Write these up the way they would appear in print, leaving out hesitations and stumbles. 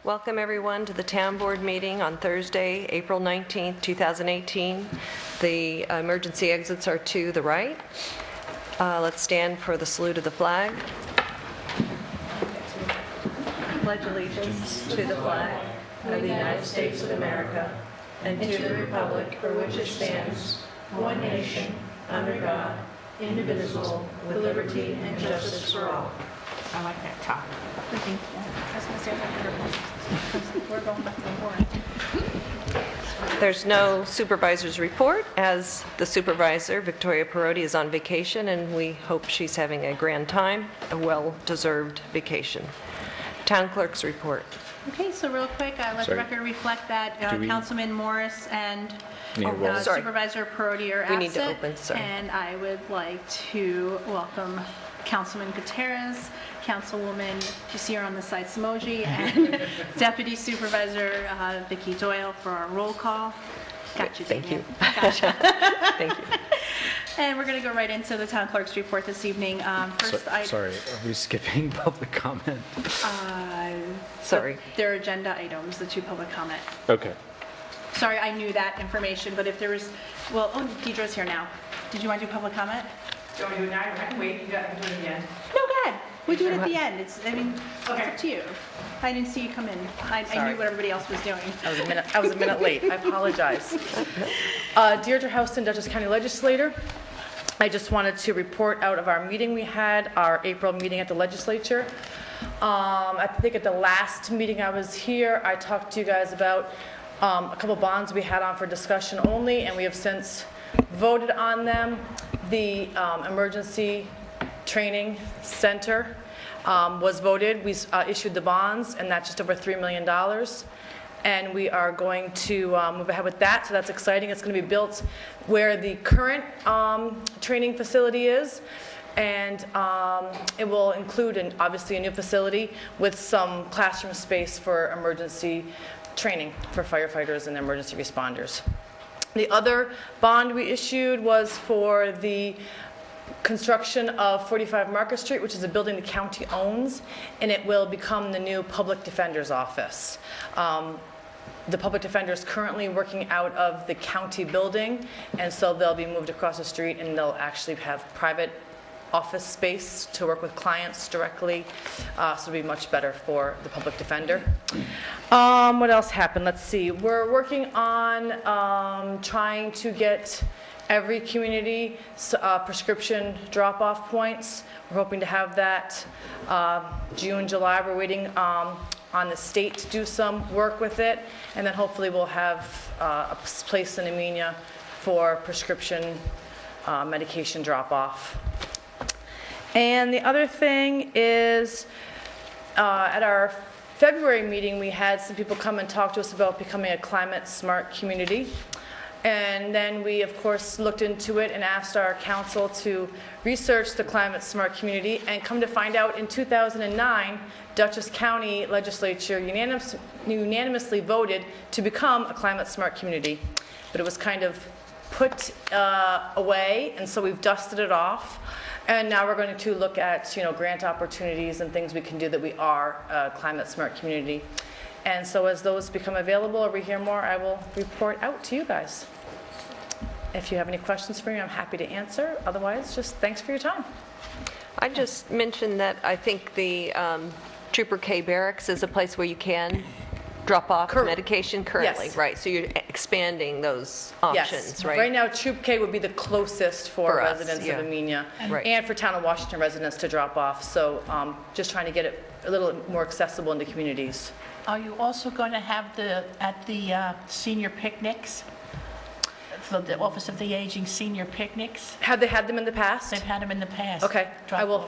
Welcome everyone to the Town Board meeting on Thursday, April 19th, 2018. The emergency exits are to the right. Let's stand for the salute of the flag. Pledge allegiance to the flag of the United States of America and to the republic for which it stands, one nation, under God, indivisible, with liberty and justice for all. I like that top. Thank you. I was going to say that we're going back to the warrant. There's no supervisor's report, as the supervisor, Victoria Perotti, is on vacation, and we hope she's having a grand time, a well-deserved vacation. Town clerk's report. Okay, so real quick, let the record reflect that Councilman Morris and Supervisor Perotti are absent. We need to open, sorry. And I would like to welcome Councilman Gutierrez, Councilwoman, you see her on the side, Samoji, and Deputy Supervisor Vicki Doyle for our roll call. Got you, Thank you. Gotcha. Thank you. And we're going to go right into the town clerk's report this evening. Sorry, are we skipping public comment? Sorry. Their agenda items, the two public comment. Okay. Sorry, I knew that information, but if there was, well, Deidre's here now. Did you want to do public comment? Do you want me to do it now? I can wait. You got to do it again. No, go ahead. We do it at the end. It's up to you. I didn't see you come in. I knew what everybody else was doing. I was a minute late. I apologize. Deirdre Houston, Dutchess County Legislator. I just wanted to report out of our meeting we had, our April meeting at the legislature. I think at the last meeting I was here, I talked to you guys about a couple bonds we had on for discussion only, and we have since voted on them. The Emergency Training Center was voted. We issued the bonds, and that's just over $3 million. And we are going to move ahead with that, so that's exciting. It's going to be built where the current training facility is, and it will include, obviously, a new facility with some classroom space for emergency training for firefighters and emergency responders. The other bond we issued was for the construction of 45 Market Street, which is a building the county owns, and it will become the new public defender's office. The public defender is currently working out of the county building, and so they'll be moved across the street, and they'll actually have private office space to work with clients directly, so it'll be much better for the public defender. What else happened? Let's see. We're working on trying to get every community prescription drop-off points. We're hoping to have that June, July. We're waiting on the state to do some work with it, and then hopefully we'll have a place in Amenia for prescription medication drop-off. And the other thing is, at our February meeting, we had some people come and talk to us about becoming a climate smart community. And then we, of course, looked into it and asked our council to research the climate smart community, and come to find out in 2009, Dutchess County Legislature unanimously voted to become a climate smart community. But it was kind of put away, and so we've dusted it off. And now we're going to look at, grant opportunities and things we can do that we are a climate smart community. And so as those become available or we hear more, I will report out to you guys. If you have any questions for me, I'm happy to answer. Otherwise, just thanks for your time. I just mentioned that I think the Trooper K Barracks is a place where you can drop off medication currently, yes. Right? So you're expanding those options, yes. right? Right now, Troop K would be the closest for residents of Amenia, and for Town of Washington residents to drop off. So just trying to get it a little more accessible into communities. Are you also going to have at the senior picnics, the Office of the Aging senior picnics? Have they had them in the past? They've had them in the past. Okay, I will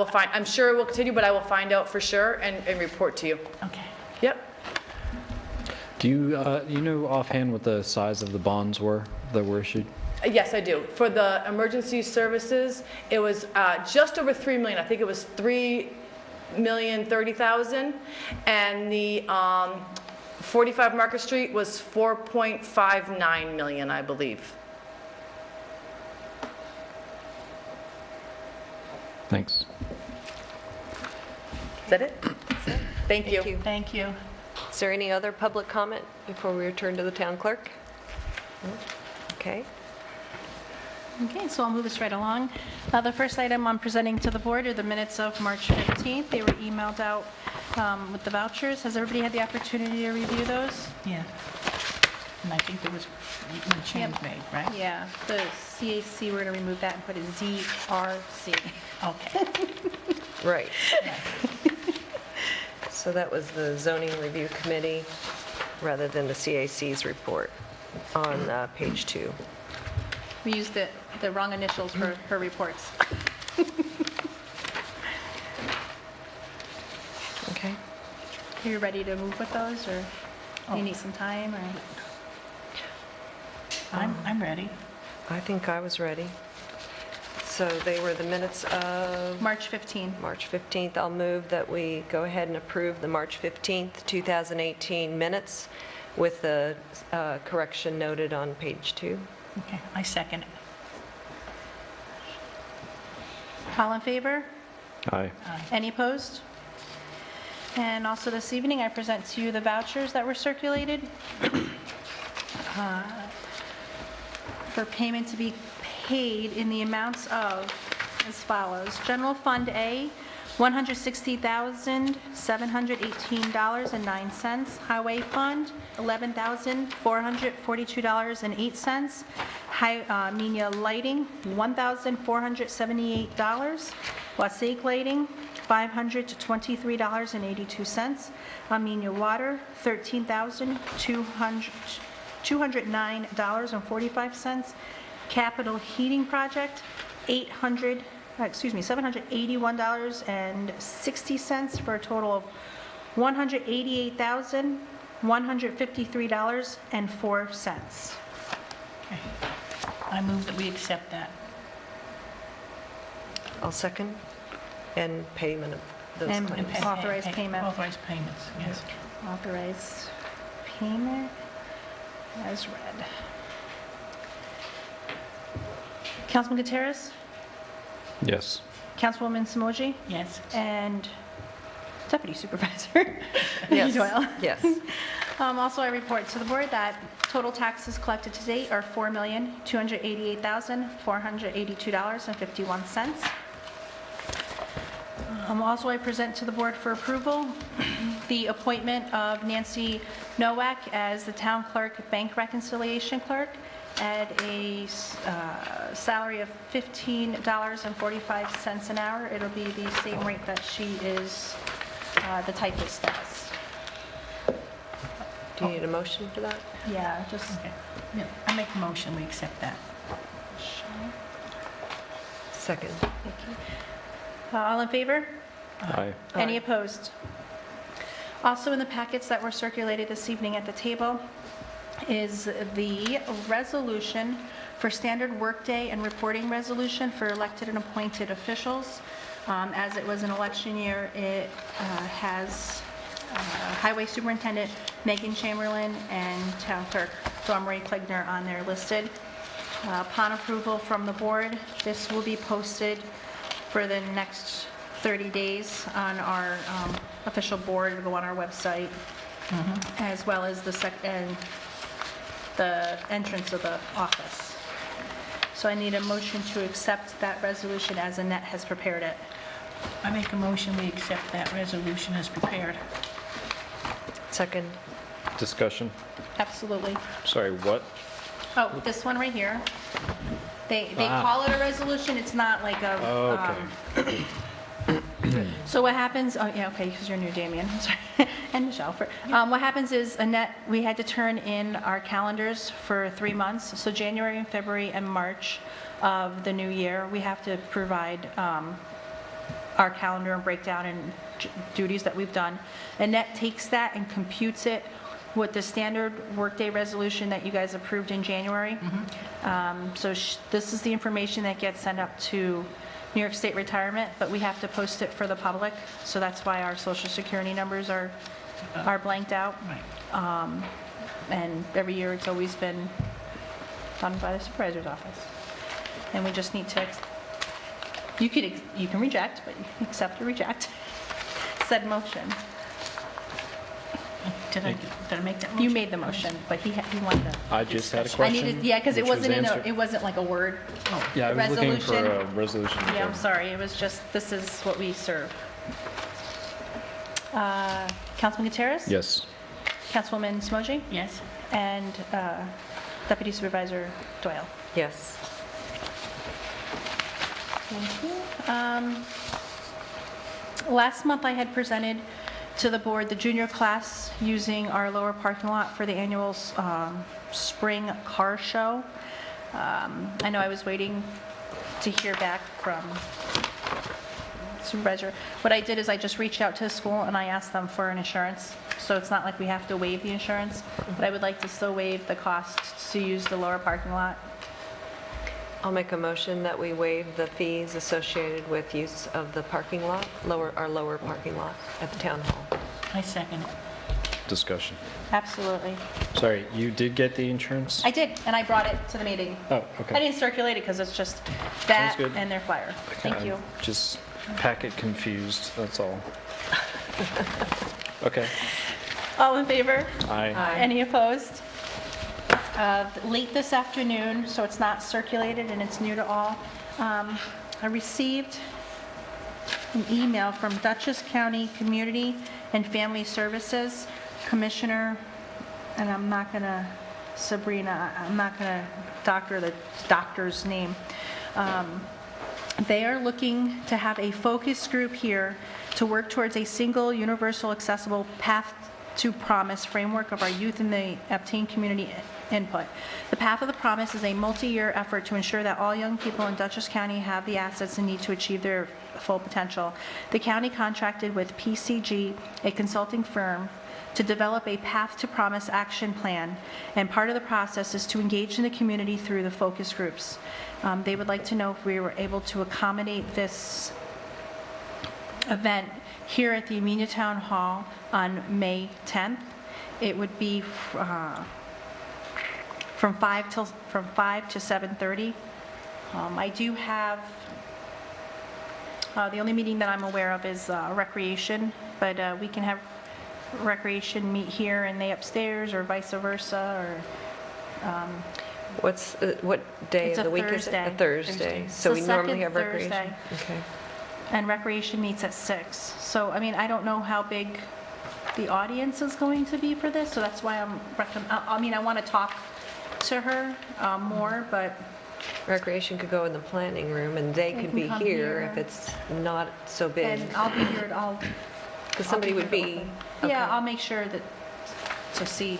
find, I'm sure it will continue, but I will find out for sure and report to you. Okay. Yep. Do you know offhand what the size of the bonds were that were issued? Yes, I do. For the emergency services, it was just over $3 million. I think it was $3,030,000, and the 45 Market Street was $4.59 million, I believe. Thanks. Is that it? Thank you. Thank you. Is there any other public comment before we return to the town clerk? No? Okay. Okay, so I'll move this right along. The first item I'm presenting to the board are the minutes of March 15th. They were emailed out with the vouchers. Has everybody had the opportunity to review those? Yeah. And I think there was one change made, right? Yeah, the CAC, we're going to remove that and put a ZRC. Okay. Right. So that was the zoning review committee rather than the CAC's report on page 2. We used the wrong initials for her reports. Okay. Are you ready to move with those, or you need some time, or? I'm ready. I think I was ready. So they were the minutes of March 15. March 15th. I'll move that we go ahead and approve the March 15th, 2018 minutes with the correction noted on page 2. Okay, I second it. All in favor? Aye. Any opposed? And also this evening, I present to you the vouchers that were circulated for payment to be paid in the amounts of as follows. General Fund A, $160,718.09. Highway Fund, $11,442.08. Amenia Lighting, $1,478. Wasaic Lighting, $500 to $23.82. Amenia Water, $13,209.45. Capital Heating Project, $781.60 for a total of $188,153.04. Okay. I move that we accept that. I'll second. And payment of those And claims. Authorized payment. Authorized payments, yes. Authorized payment as read. Councilman Gutierrez? Yes. Councilwoman Samoji? Yes. And Deputy Supervisor Yes. Doyle? Yes. Also, I report to the board that total taxes collected to date are $4,288,482.51. Also, I present to the board for approval the appointment of Nancy Nowak as the town clerk bank reconciliation clerk at a salary of $15.45 an hour. It'll be the same rate that she is the typist does. Do you need a motion for that? Yeah, just... Okay. Yeah, I make a motion, we accept that. Second. Thank you. All in favor? Aye. Any Aye. opposed? Also in the packets that were circulated this evening at the table is the resolution for standard workday and reporting resolution for elected and appointed officials. As it was an election year, it has Highway Superintendent Megan Chamberlain and Town Clerk Ray Klegner on there listed. Upon approval from the board, this will be posted for the next 30 days on our official board. It'll go on our website, as well as the entrance of the office. So I need a motion to accept that resolution as Annette has prepared it. I make a motion, we accept that resolution as prepared. Second. Discussion? Absolutely. Sorry, what? Oh, this one right here. They Ah. call it a resolution, it's not like a... Oh, okay. So what happens, oh, yeah, okay, because you're new, Damien, I'm sorry, and Michelle. What happens is, Annette, we had to turn in our calendars for 3 months, so January and February and March of the new year, we have to provide our calendar and breakdown and duties that we've done. Annette takes that and computes it with the standard workday resolution that you guys approved in January. So this is the information that gets sent up to New York State Retirement, but we have to post it for the public, so that's why our social security numbers are blanked out. Right. And every year, it's always been done by the supervisor's office. And we just need to, you can reject, but you can accept or reject said motion. Did I make that motion? You made the motion, but he wanted to. I just had a I question. needed, yeah, because it which was wasn't answered. it wasn't like a word. Yeah, I was looking for resolution. a resolution. to Yeah, go. I'm sorry, it was just, this is what we serve. Councilman Gutierrez? Yes. Councilwoman Smoji? Yes. And Deputy Supervisor Doyle? Yes. Thank you. Last month, I had presented to the board the junior class using our lower parking lot for the annual spring car show. I know I was waiting to hear back from Supervisor. What I did is I just reached out to the school and I asked them for an insurance. So it's not like we have to waive the insurance, but I would like to still waive the cost to use the lower parking lot. I'll make a motion that we waive the fees associated with use of the parking lot, our lower parking lot at the town hall. I second it. Discussion. Absolutely. Sorry, you did get the insurance? I did, and I brought it to the meeting. Oh, I okay. didn't circulate it because it's just that good. and their flyer. Thank I'm you. Just packet confused, that's all. Okay. All in favor? Aye. Any opposed? Late this afternoon, so it's not circulated and it's new to all, I received an email from Dutchess County Community and Family Services Commissioner, and I'm not going to doctor the doctor's name. They are looking to have a focus group here to work towards a single, universal, accessible path to promise framework of our youth and the obtained community input. The Path of the Promise is a multi-year effort to ensure that all young people in Dutchess County have the assets they need to achieve their full potential. The county contracted with PCG, a consulting firm, to develop a Path to Promise action plan, and part of the process is to engage in the community through the focus groups. They would like to know if we were able to accommodate this event here at the Amenia Town Hall on May 10th. It would be from 5 to 7:30. I do have, the only meeting that I'm aware of is recreation, but we can have recreation meet here and they upstairs, or vice versa, or What day It's of a the week is it? Thursday. A Thursday. So It's we the normally second have recreation? Thursday. Okay. and recreation meets at 6. So, I mean, I don't know how big the audience is going to be for this, so that's why I want to talk to her more, but Recreation could go in the planning room and they could can be come here here. if it's not so big. and I'll be here, Because somebody would be, yeah, okay. I'll make sure that, to see.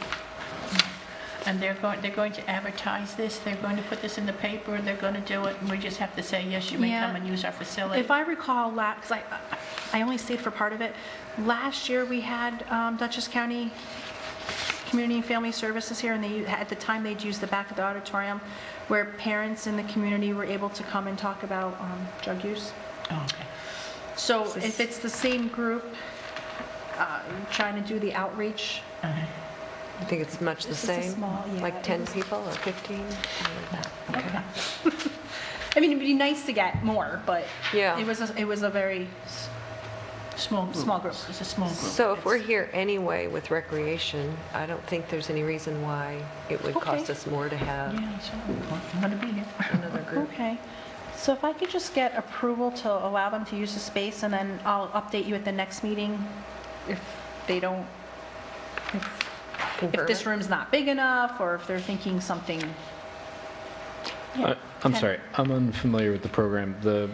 And they're going to advertise this, they're going to put this in the paper, they're going to do it, and we just have to say, yes, you may Yeah. come and use our facility. If I recall, because I only stayed for part of it, last year we had Dutchess County Community and Family Services here, and at the time they'd used the back of the auditorium where parents in the community were able to come and talk about drug use. Oh, okay. So if it's the same group trying to do the outreach, I think it's much the This is a same? small- yeah, Like it 10 was- people or 15? Okay. I mean, it'd be nice to get more, but Yeah. it was a very Small group. Small group. It's a small group. So if we're here anyway with recreation, I don't think there's any reason why it would cost Okay. us more to have Yeah, so I'm going to be here. another group. Okay, so if I could just get approval to allow them to use the space, and then I'll update you at the next meeting if they don't, Confirm if this it? room's not big enough, or if they're thinking something. Yeah, I'm 10. sorry, I'm unfamiliar with the program. The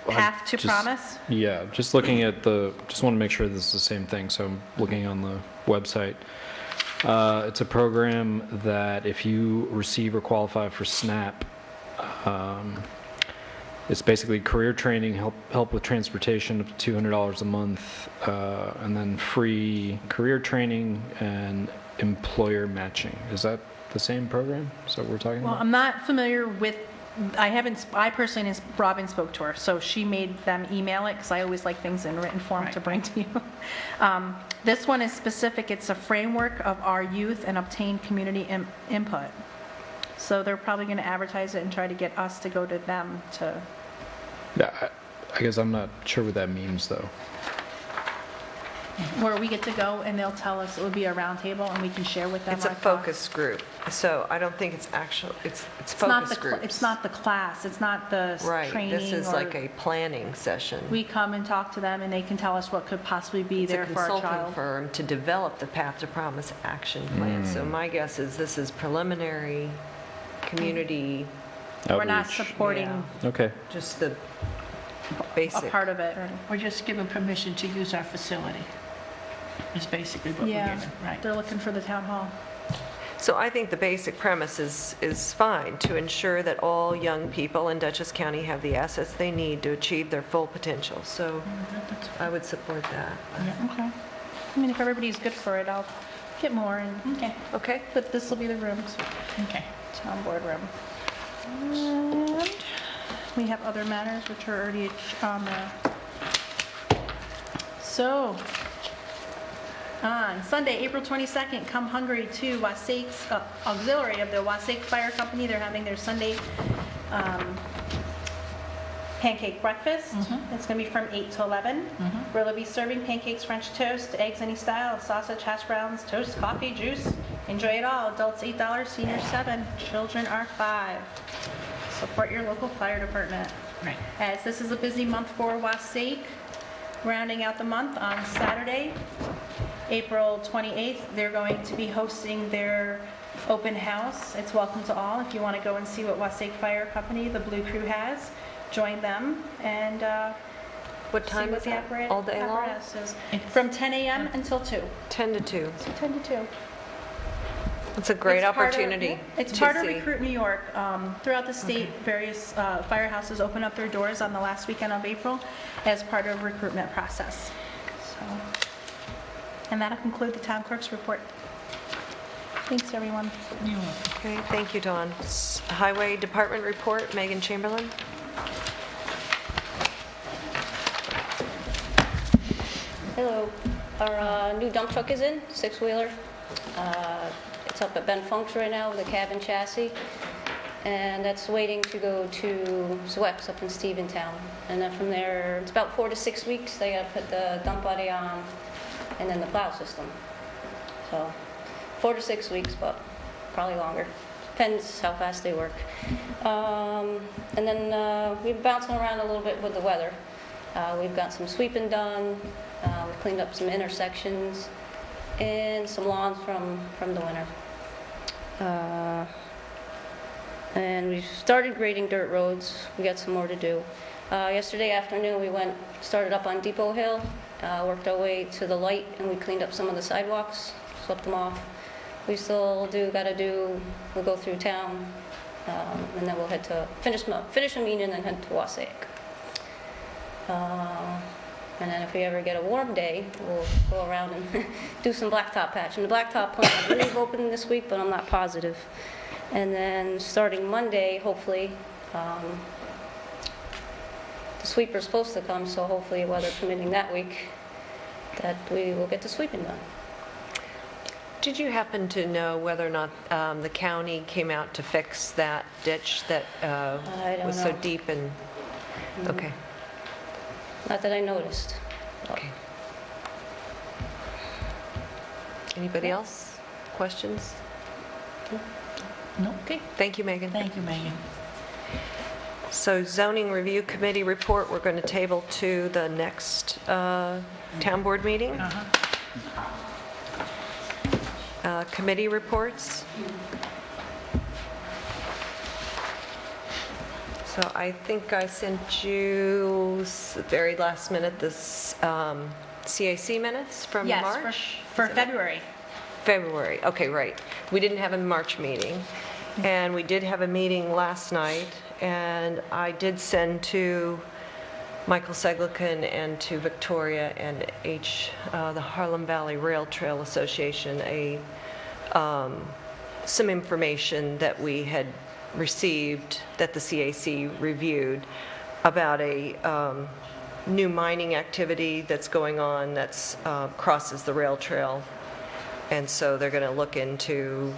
Path to just- Promise? Yeah, just looking at just want to make sure this is the same thing, so I'm looking on the website. It's a program that if you receive or qualify for SNAP, it's basically career training, help with transportation up to $200 a month, and then free career training and employer matching. Is that the same program? Is that what we're talking Well, about? I'm not familiar with, I personally, Robin spoke to her, so she made them email it, because I always like things in written form to bring to you. This one is specific, it's a framework of our youth and obtain community input. So they're probably going to advertise it and try to get us to go to them to, Yeah, I guess I'm not sure what that means, though. where we get to go and they'll tell us. It would be a roundtable and we can share with them It's a our thoughts. focus group, so I don't think it's actual, it's It's not focus groups. it's not the class, it's not the Right, training. this is or- like a planning session. We come and talk to them and they can tell us what could possibly be there for our It's a consulting child. firm to develop the Path to Promise action plan. So my guess is this is preliminary, community, We're not Outreach. supporting Okay. just the a basic. part of it. We're just given permission to use our facility, is basically what we're Yeah, given, right? they're looking for the town hall. So I think the basic premise is fine, to ensure that all young people in Dutchess County have the assets they need to achieve their full potential. So I would support that. Okay. I mean, if everybody's good for it, I'll get more and, Okay, Okay? but this will be the rooms, okay. town board room. And we have other matters which are already on there. So, on Sunday, April 22nd, come hungry to Wasake's auxiliary of the Wasake Fire Company. They're having their Sunday pancake breakfast. It's going to be from 8 to 11, where they'll be serving pancakes, French toast, eggs any style, sausage, hash browns, toast, coffee, juice. Enjoy it all. Adults $8, seniors $7, children are $5. Support your local fire department. Right. As this is a busy month for Wasake, rounding out the month on Saturday, April 28th, they're going to be hosting their open house. It's welcome to all. If you want to go and see what Wasake Fire Company, the Blue Crew has, join them and What see time what is the that? All day long? apparatus is. From 10 a.m. until 2. 10 to 2. So 10 to 2. It's a great It's part of- opportunity It's to part of see. Recruit New York. Throughout the state, various firehouses open up their doors on the last weekend of April as part of recruitment process. So, and that'll conclude the town clerk's report. Thanks, everyone. You're welcome. Okay, thank you, Dawn. Highway Department report, Megan Chamberlain. Hello. Our new dump truck is in, six-wheeler. It's up at Ben Funk's right now with a cab and chassis. And that's waiting to go to Zwex up in Steventown. And then from there, it's about 4 to 6 weeks. They gotta put the dump body on and then the plow system. So 4 to 6 weeks, but probably longer. Depends how fast they work. And then we've been bouncing around a little bit with the weather. We've got some sweeping done. We've cleaned up some intersections and some lawns from the winter. And we've started grading dirt roads. We got some more to do. Yesterday afternoon, we started up on Depot Hill, worked our way to the light, and we cleaned up some of the sidewalks, swept them off. We still we'll go through town, and then we'll head to finish a meeting and then head to Wasaik. And then if we ever get a warm day, we'll go around and do some blacktop patch. And the blacktop plant, I believe, opened this week, but I'm not positive. And then starting Monday, hopefully, the sweeper's supposed to come, so hopefully, weather permitting that week, that we will get the sweeping done. Did you happen to know whether or not the county came out to fix that ditch that I don't was so know. deep and, okay, Not that I noticed. okay. Anybody else? Questions? No? Okay, thank you, Megan. Thank you, Megan. So zoning review committee report, we're going to table to the next town board meeting. Committee reports. So I think I sent you very last minute this CAC minutes from Yes, March? for February. February, okay, right. We didn't have a March meeting, and we did have a meeting last night, and I did send to Michael Seglican and to Victoria and the Harlem Valley Rail Trail Association some information that we had received that the CAC reviewed about a new mining activity that's going on that's crosses the rail trail. And so they're going to look into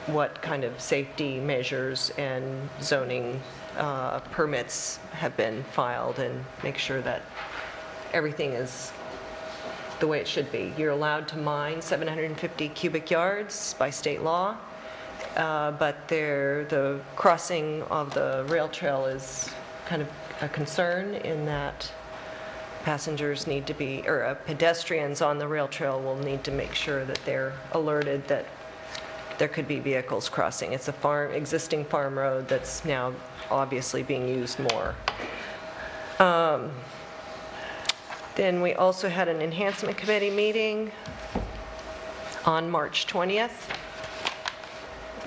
what kind of safety measures and zoning permits have been filed and make sure that everything is the way it should be. You're allowed to mine 750 cubic yards by state law, but the crossing of the rail trail is kind of a concern in that passengers need to be, or pedestrians on the rail trail will need to make sure that they're alerted that there could be vehicles crossing. It's a existing farm road that's now obviously being used more. Then we also had an Enhancement Committee meeting on March 20th.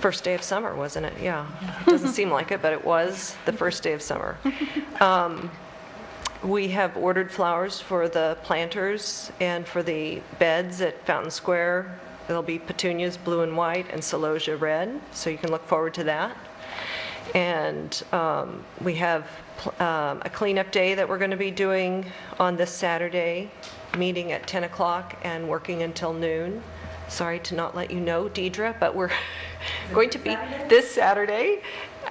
First day of summer, wasn't it? Yeah. It doesn't seem like it, but it was the first day of summer. We have ordered flowers for the planters and for the beds at Fountain Square. There'll be petunias, blue and white, and celosia red, so you can look forward to that. And we have a cleanup day that we're going to be doing on this Saturday, meeting at 10 o'clock and working until noon. Sorry to not let you know, Deidre, but we're going to be this Saturday.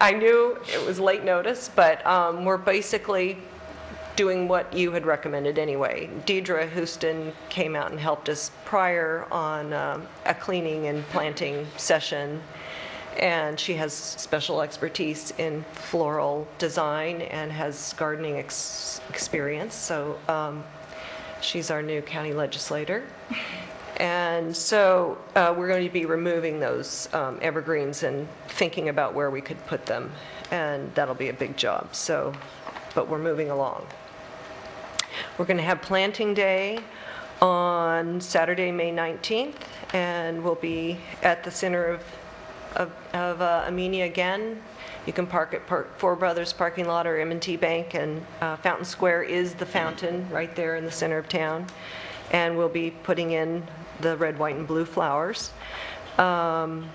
I knew it was late notice, but we're basically doing what you had recommended anyway. Deidre Houston came out and helped us prior on a cleaning and planting session, and she has special expertise in floral design and has gardening experience, so she's our new county legislator. And so we're going to be removing those evergreens and thinking about where we could put them, and that'll be a big job, so, but we're moving along. We're going to have planting day on Saturday, May 19th, and we'll be at the center of Amenia again. You can park at Four Brothers parking lot or M&T Bank, and Fountain Square is the fountain right there in the center of town. And we'll be putting in the red, white, and blue flowers. John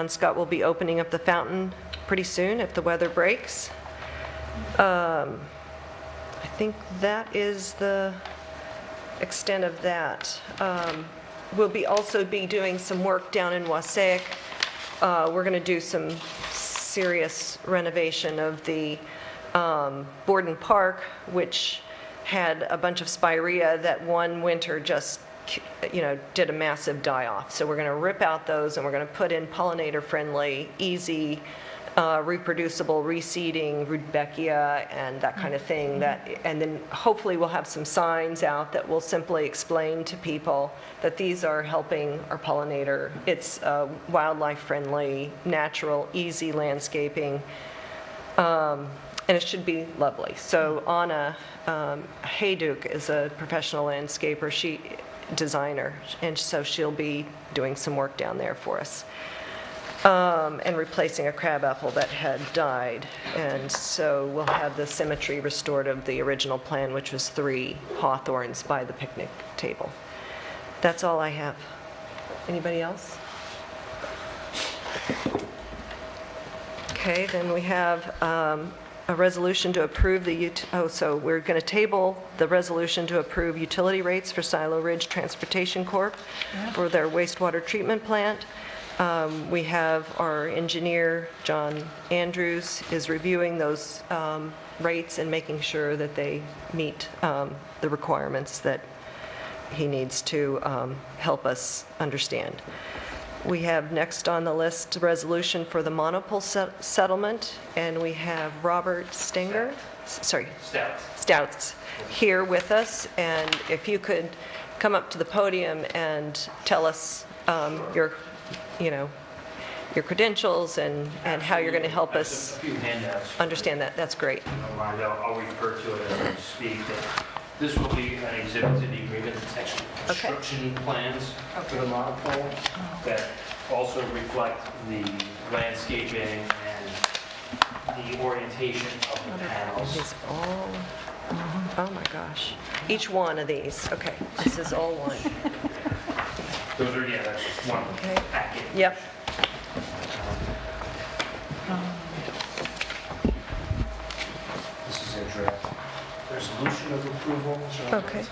Scott will be opening up the fountain pretty soon if the weather breaks. I think that is the extent of that. We'll also be doing some work down in Wassaic. We're going to do some serious renovation of the Borden Park, which had a bunch of spirea that one winter just, did a massive die-off. So we're going to rip out those and we're going to put in pollinator-friendly, easy, reproducible reseeding, rudbeckia, and that kind of thing. And then hopefully we'll have some signs out that will simply explain to people that these are helping our pollinator. It's wildlife-friendly, natural, easy landscaping. And it should be lovely. So Anna Hayduk is a professional landscaper, designer, and so she'll be doing some work down there for us. And replacing a crabapple that had died. And so we'll have the symmetry restored of the original plan, which was 3 hawthorns by the picnic table. That's all I have. Anybody else? Okay, then we have a resolution to approve so we're going to table the resolution to approve utility rates for Silo Ridge Transportation Corp. For their wastewater treatment plant. We have our engineer, John Andrews, is reviewing those rates and making sure that they meet the requirements that he needs to help us understand. We have next on the list a resolution for the monopole settlement, and we have Robert Stenger, Stouts here with us, and if you could come up to the podium and tell us your credentials and how you're going to help us a few handouts. Understand that. That's great. I'll refer to it as I speak. This will be an exhibit to the agreement. It's actually construction plans for the monopole that also reflect the landscaping and the orientation of the panels. It's all, oh my gosh. Each one of these. Okay, this is all one. Those are, that's just one packet. Yep. This is a draft resolution of approval. Okay.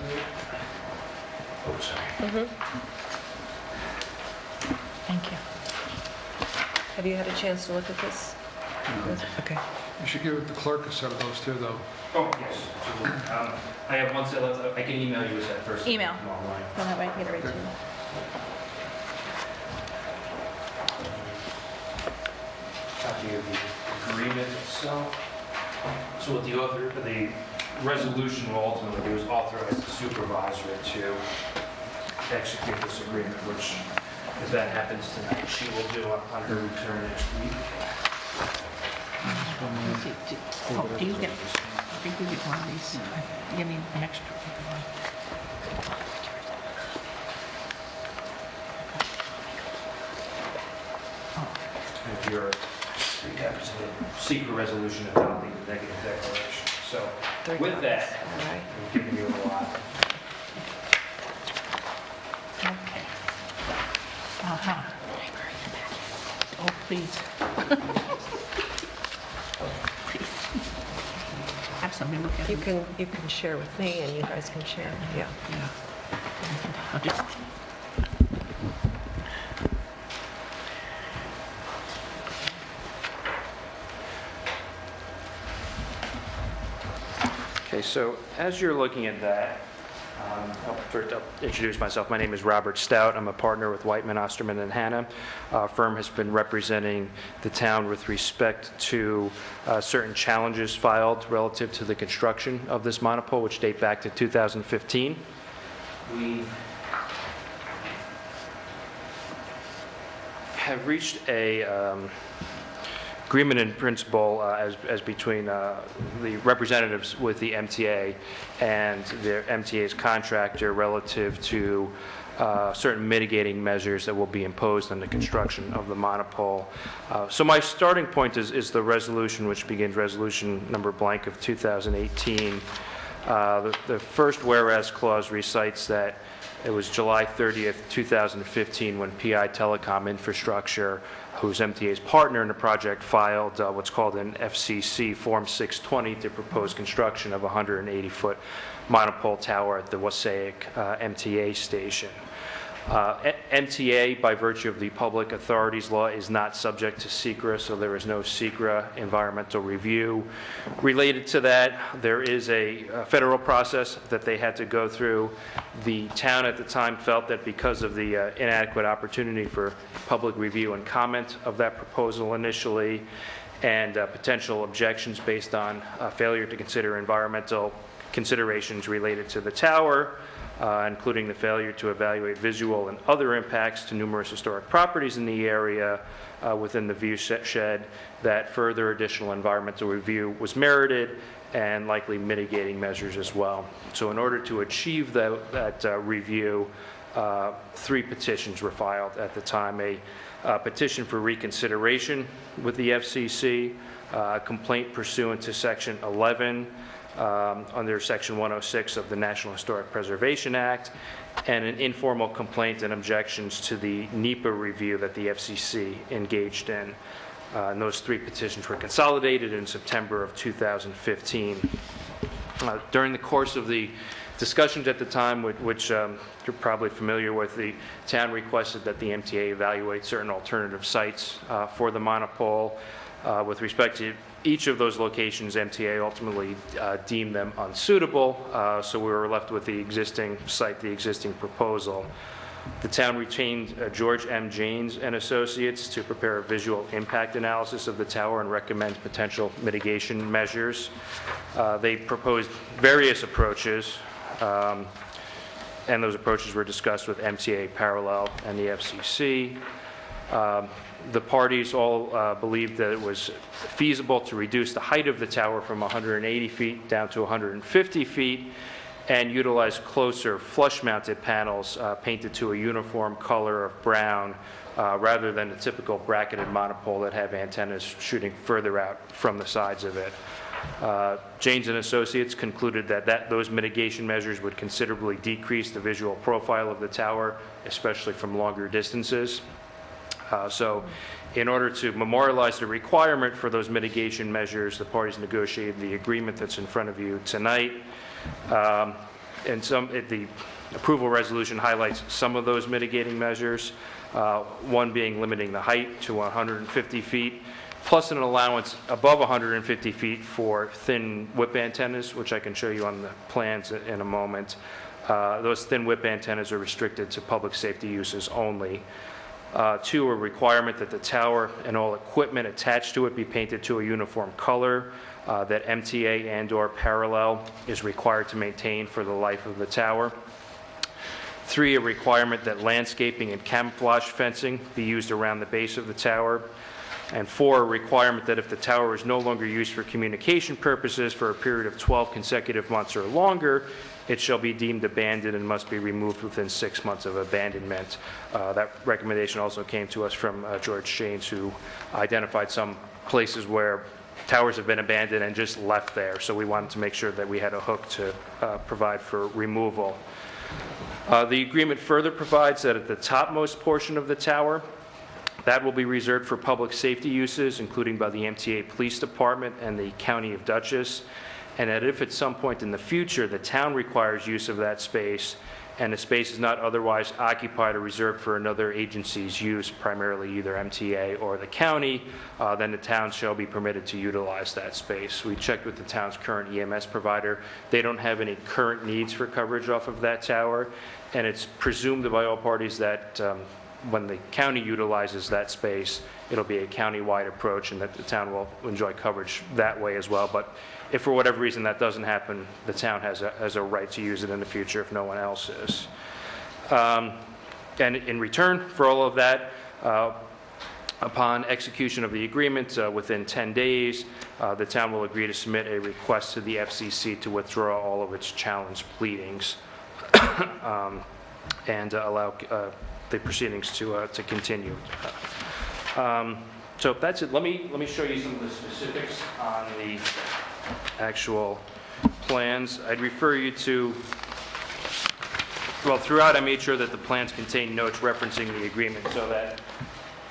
Oh, sorry. Thank you. Have you had a chance to look at this? Okay. You should give the clerk a set of those too, though. Oh, yes, absolutely. I have one set left. I can email you a set first. Email. Online. Then that way I can get it right to you. Copy of the agreement itself. So what the resolution will ultimately do is authorize the supervisor to execute this agreement, which, if that happens tonight, she will do on her return next week. Oh, do you get, I think you get one of these. Give me an extra one. If you're, secret resolution adopting the negative declaration. So with that, All right. I'm giving you a lot. Okay. Uh-huh. Oh, please. Please. Have somebody look at You it. can share with me, and you guys can share. Yeah. Yeah. I'll just, Okay, so as you're looking at that, I'll introduce myself. My name is Robert Stout. I'm a partner with Whiteman, Osterman, and Hanna. Our firm has been representing the town with respect to certain challenges filed relative to the construction of this monopole, which date back to 2015. We have reached a agreement in principle as between the representatives with the MTA and the MTA's contractor relative to certain mitigating measures that will be imposed on the construction of the monopole. So my starting point is the resolution, which begins resolution number blank of 2018. The first whereas clause recites that it was July 30th, 2015, when PI Telecom Infrastructure, who's MTA's partner in the project, filed what's called an FCC Form 620 to propose construction of a 180-foot monopole tower at the Wassaic MTA station. MTA, by virtue of the Public Authorities Law, is not subject to SECRA, so there is no SECRA environmental review. Related to that, there is a federal process that they had to go through. The town at the time felt that because of the inadequate opportunity for public review and comment of that proposal initially, and potential objections based on failure to consider environmental considerations related to the tower, including the failure to evaluate visual and other impacts to numerous historic properties in the area within the view shed, that further additional environmental review was merited and likely mitigating measures as well. So in order to achieve that review, 3 petitions were filed at the time. A petition for reconsideration with the FCC, a complaint pursuant to Section 11 under Section 106 of the National Historic Preservation Act, and an informal complaint and objections to the NEPA review that the FCC engaged in. And those 3 petitions were consolidated in September of 2015. During the course of the discussions at the time, which you're probably familiar with, the town requested that the MTA evaluate certain alternative sites for the monopole. With respect to each of those locations, MTA ultimately deemed them unsuitable, so we were left with the existing site, the existing proposal. The town retained George M. Janes and Associates to prepare a visual impact analysis of the tower and recommend potential mitigation measures. They proposed various approaches, and those approaches were discussed with MTA Parallel and the FCC. The parties all believed that it was feasible to reduce the height of the tower from 180 feet down to 150 feet and utilize closer flush-mounted panels painted to a uniform color of brown rather than the typical bracketed monopole that have antennas shooting further out from the sides of it. Janes and Associates concluded that those mitigation measures would considerably decrease the visual profile of the tower, especially from longer distances. So in order to memorialize the requirement for those mitigation measures, the parties negotiated the agreement that's in front of you tonight. And the approval resolution highlights some of those mitigating measures, one being limiting the height to 150 feet, plus an allowance above 150 feet for thin whip antennas, which I can show you on the plans in a moment. Those thin whip antennas are restricted to public safety uses only. 2, a requirement that the tower and all equipment attached to it be painted to a uniform color that MTA and/or Parallel is required to maintain for the life of the tower. 3, a requirement that landscaping and camouflage fencing be used around the base of the tower. And 4, a requirement that if the tower is no longer used for communication purposes for a period of 12 consecutive months or longer, it shall be deemed abandoned and must be removed within 6 months of abandonment. That recommendation also came to us from George Shanes, who identified some places where towers have been abandoned and just left there. So we wanted to make sure that we had a hook to provide for removal. The agreement further provides that at the topmost portion of the tower, that will be reserved for public safety uses, including by the MTA Police Department and the County of Dutchess, and that if at some point in the future the town requires use of that space and the space is not otherwise occupied or reserved for another agency's use, primarily either MTA or the county, then the town shall be permitted to utilize that space. We checked with the town's current EMS provider. They don't have any current needs for coverage off of that tower, and it's presumed by all parties that when the county utilizes that space, it'll be a county-wide approach and that the town will enjoy coverage that way as well. But if for whatever reason that doesn't happen, the town has a right to use it in the future if no one else is. And in return for all of that, upon execution of the agreement within 10 days, the town will agree to submit a request to the FCC to withdraw all of its challenge pleadings and allow the proceedings to continue. So that's it. Let me show you some of the specifics on the actual plans. I'd refer you to, well, throughout I made sure that the plans contain notes referencing the agreement so that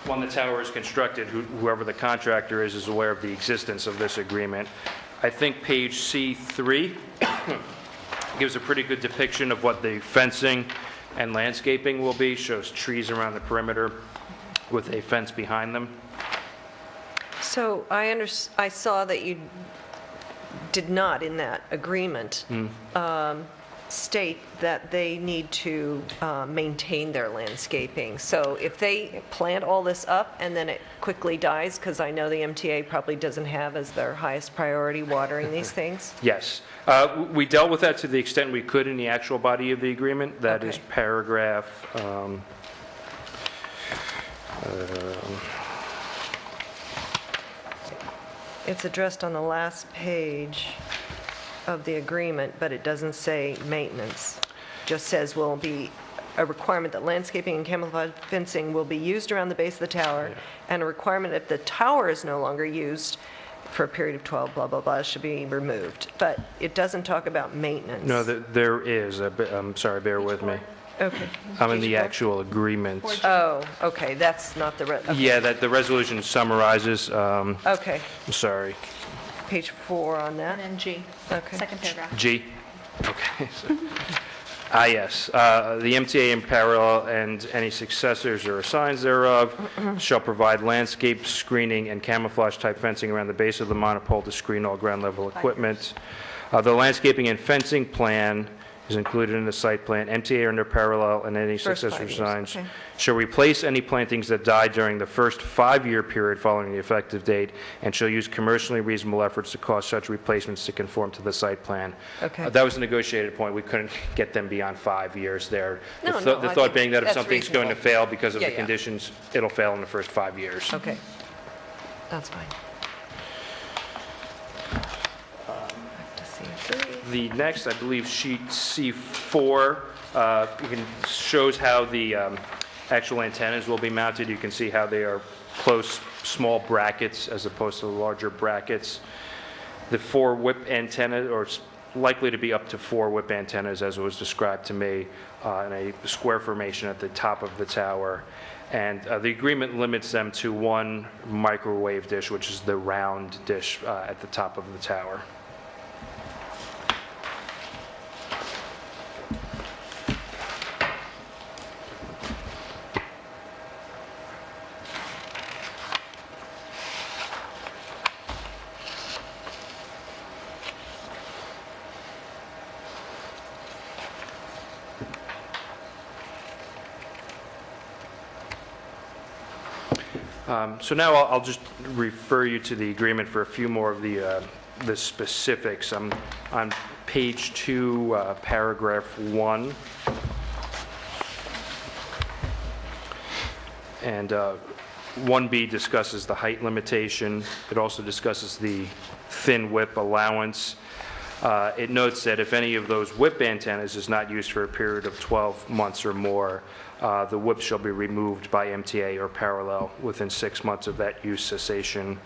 when the tower is constructed, whoever the contractor is aware of the existence of this agreement. I think page C3 gives a pretty good depiction of what the fencing and landscaping will be, shows trees around the perimeter with a fence behind them. So I saw that you did not, in that agreement, state that they need to maintain their landscaping. So if they plant all this up and then it quickly dies, because I know the MTA probably doesn't have as their highest priority watering these things? Yes. We dealt with that to the extent we could in the actual body of the agreement. That is paragraph... It's addressed on the last page of the agreement, but it doesn't say maintenance. Just says will be a requirement that landscaping and camouflage fencing will be used around the base of the tower, and a requirement if the tower is no longer used for a period of 12, blah, blah, blah, should be removed. But it doesn't talk about maintenance. No, there is. I'm sorry, bear with me. Okay. I'm in the actual agreement. Oh, okay, that's not the... Okay. Yeah, that the resolution summarizes. Okay, I'm sorry. page 4 on that. And then G, Okay. second paragraph. G? Okay. Yes. The MTA in parallel and any successors or assigns thereof shall provide landscape screening and camouflage type fencing around the base of the monopole to screen all ground level equipment. The landscaping and fencing plan is included in the site plan. MTA under parallel and any First successor 5 years, signs okay. shall replace any plantings that died during the first 5-year period following the effective date and shall use commercially reasonable efforts to cause such replacements to conform to the site plan. Okay. That was a negotiated point. We couldn't get them beyond 5 years there. No, The no, I thought think being that if that's something's going to reasonable. fail because of Yeah, the yeah. conditions, it'll fail in the first 5 years. Okay, that's fine. The next, I believe, sheet C4, shows how the actual antennas will be mounted. You can see how they are close, small brackets as opposed to larger brackets. The 4 whip antennas, or likely to be up to 4 whip antennas, as it was described to me, in a square formation at the top of the tower. And the agreement limits them to 1 microwave dish, which is the round dish at the top of the tower. So now I'll just refer you to the agreement for a few more of the specifics. I'm on page 2, paragraph 1. And 1B discusses the height limitation. It also discusses the thin whip allowance. It notes that if any of those whip antennas is not used for a period of 12 months or more, the whip shall be removed by MTA or parallel within 6 months of that use cessation.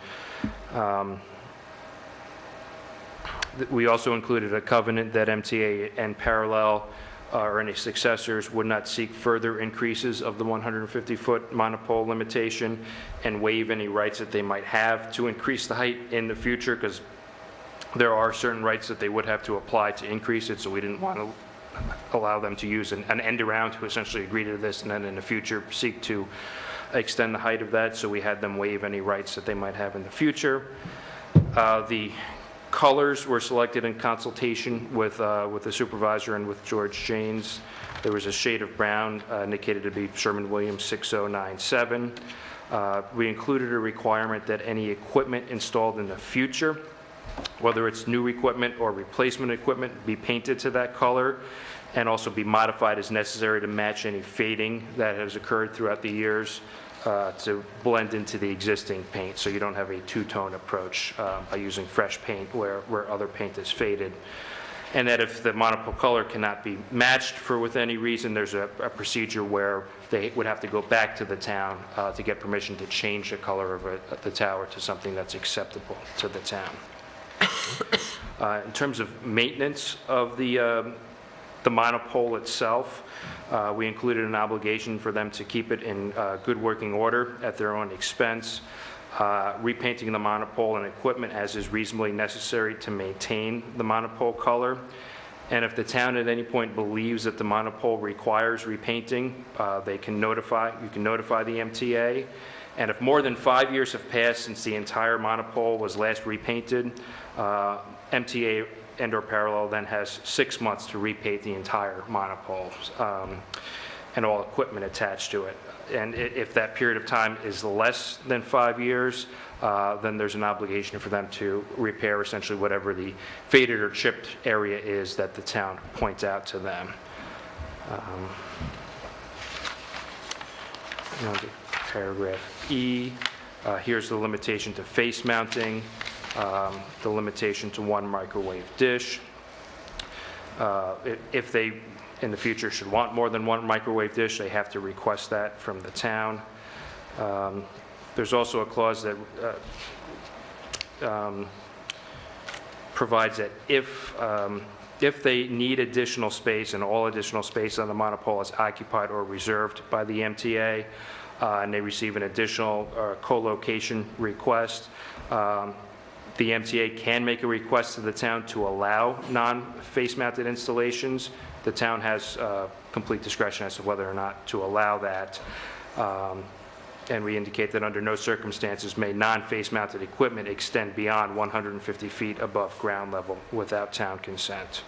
We also included a covenant that MTA and parallel or any successors would not seek further increases of the 150-foot monopole limitation and waive any rights that they might have to increase the height in the future, because there are certain rights that they would have to apply to increase it, so we didn't want to allow them to use an end around to essentially agree to this and then in the future seek to extend the height of that, so we had them waive any rights that they might have in the future. The colors were selected in consultation with the supervisor and with George Janes. There was a shade of brown indicated to be Sherwin-Williams 6097. We included a requirement that any equipment installed in the future, whether it's new equipment or replacement equipment, be painted to that color and also be modified as necessary to match any fading that has occurred throughout the years to blend into the existing paint, so you don't have a two-tone approach by using fresh paint where other paint is faded. And that if the monopole color cannot be matched with any reason, there's a procedure where they would have to go back to the town to get permission to change the color of the tower to something that's acceptable to the town. In terms of maintenance of the monopole itself, we included an obligation for them to keep it in good working order at their own expense, repainting the monopole and equipment as is reasonably necessary to maintain the monopole color. And if the town at any point believes that the monopole requires repainting, you can notify the MTA. And if more than 5 years have passed since the entire monopole was last repainted, MTA and or parallel then has 6 months to repaint the entire monopole and all equipment attached to it. And if that period of time is less than 5 years, then there's an obligation for them to repair essentially whatever the faded or chipped area is that the town points out to them. Paragraph E, here's the limitation to face mounting, the limitation to 1 microwave dish. If they, in the future, should want more than 1 microwave dish, they have to request that from the town. There's also a clause that provides that if they need additional space and all additional space on the monopole is occupied or reserved by the MTA, and they receive an additional co-location request, the MTA can make a request to the town to allow non-face mounted installations. The town has complete discretion as to whether or not to allow that. And we indicate that under no circumstances may non-face mounted equipment extend beyond 150 feet above ground level without town consent.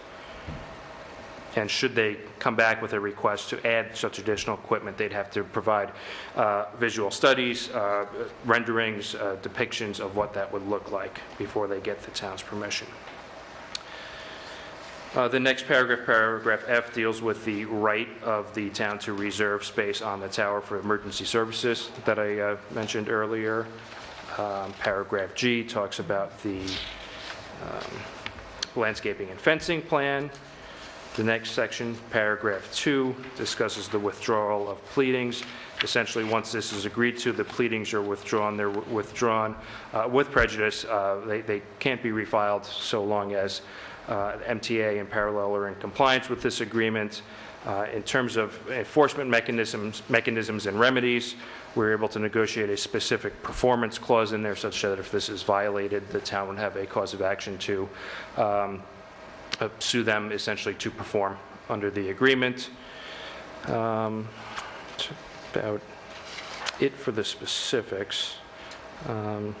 And should they come back with a request to add such additional equipment, they'd have to provide visual studies, renderings, depictions of what that would look like before they get the town's permission. The next paragraph, paragraph F, deals with the right of the town to reserve space on the tower for emergency services that I mentioned earlier. Paragraph G talks about the landscaping and fencing plan. The next section, paragraph 2, discusses the withdrawal of pleadings. Essentially, once this is agreed to, the pleadings are withdrawn. They're withdrawn with prejudice. They can't be refiled so long as MTA and parallel are in compliance with this agreement. In terms of enforcement mechanisms and remedies, we're able to negotiate a specific performance clause in there such that if this is violated, the town would have a cause of action to sue them essentially to perform under the agreement. That's about it for the specifics. Do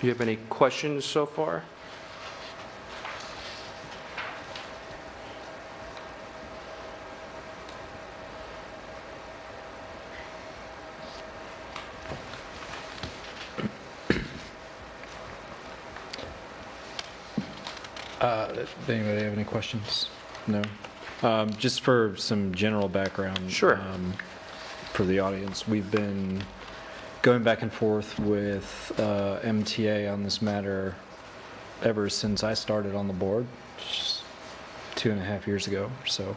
you have any questions so far? Anybody have any questions? No? Just for some general background. Sure. For the audience, we've been going back and forth with MTA on this matter ever since I started on the board, just 2.5 years ago or so.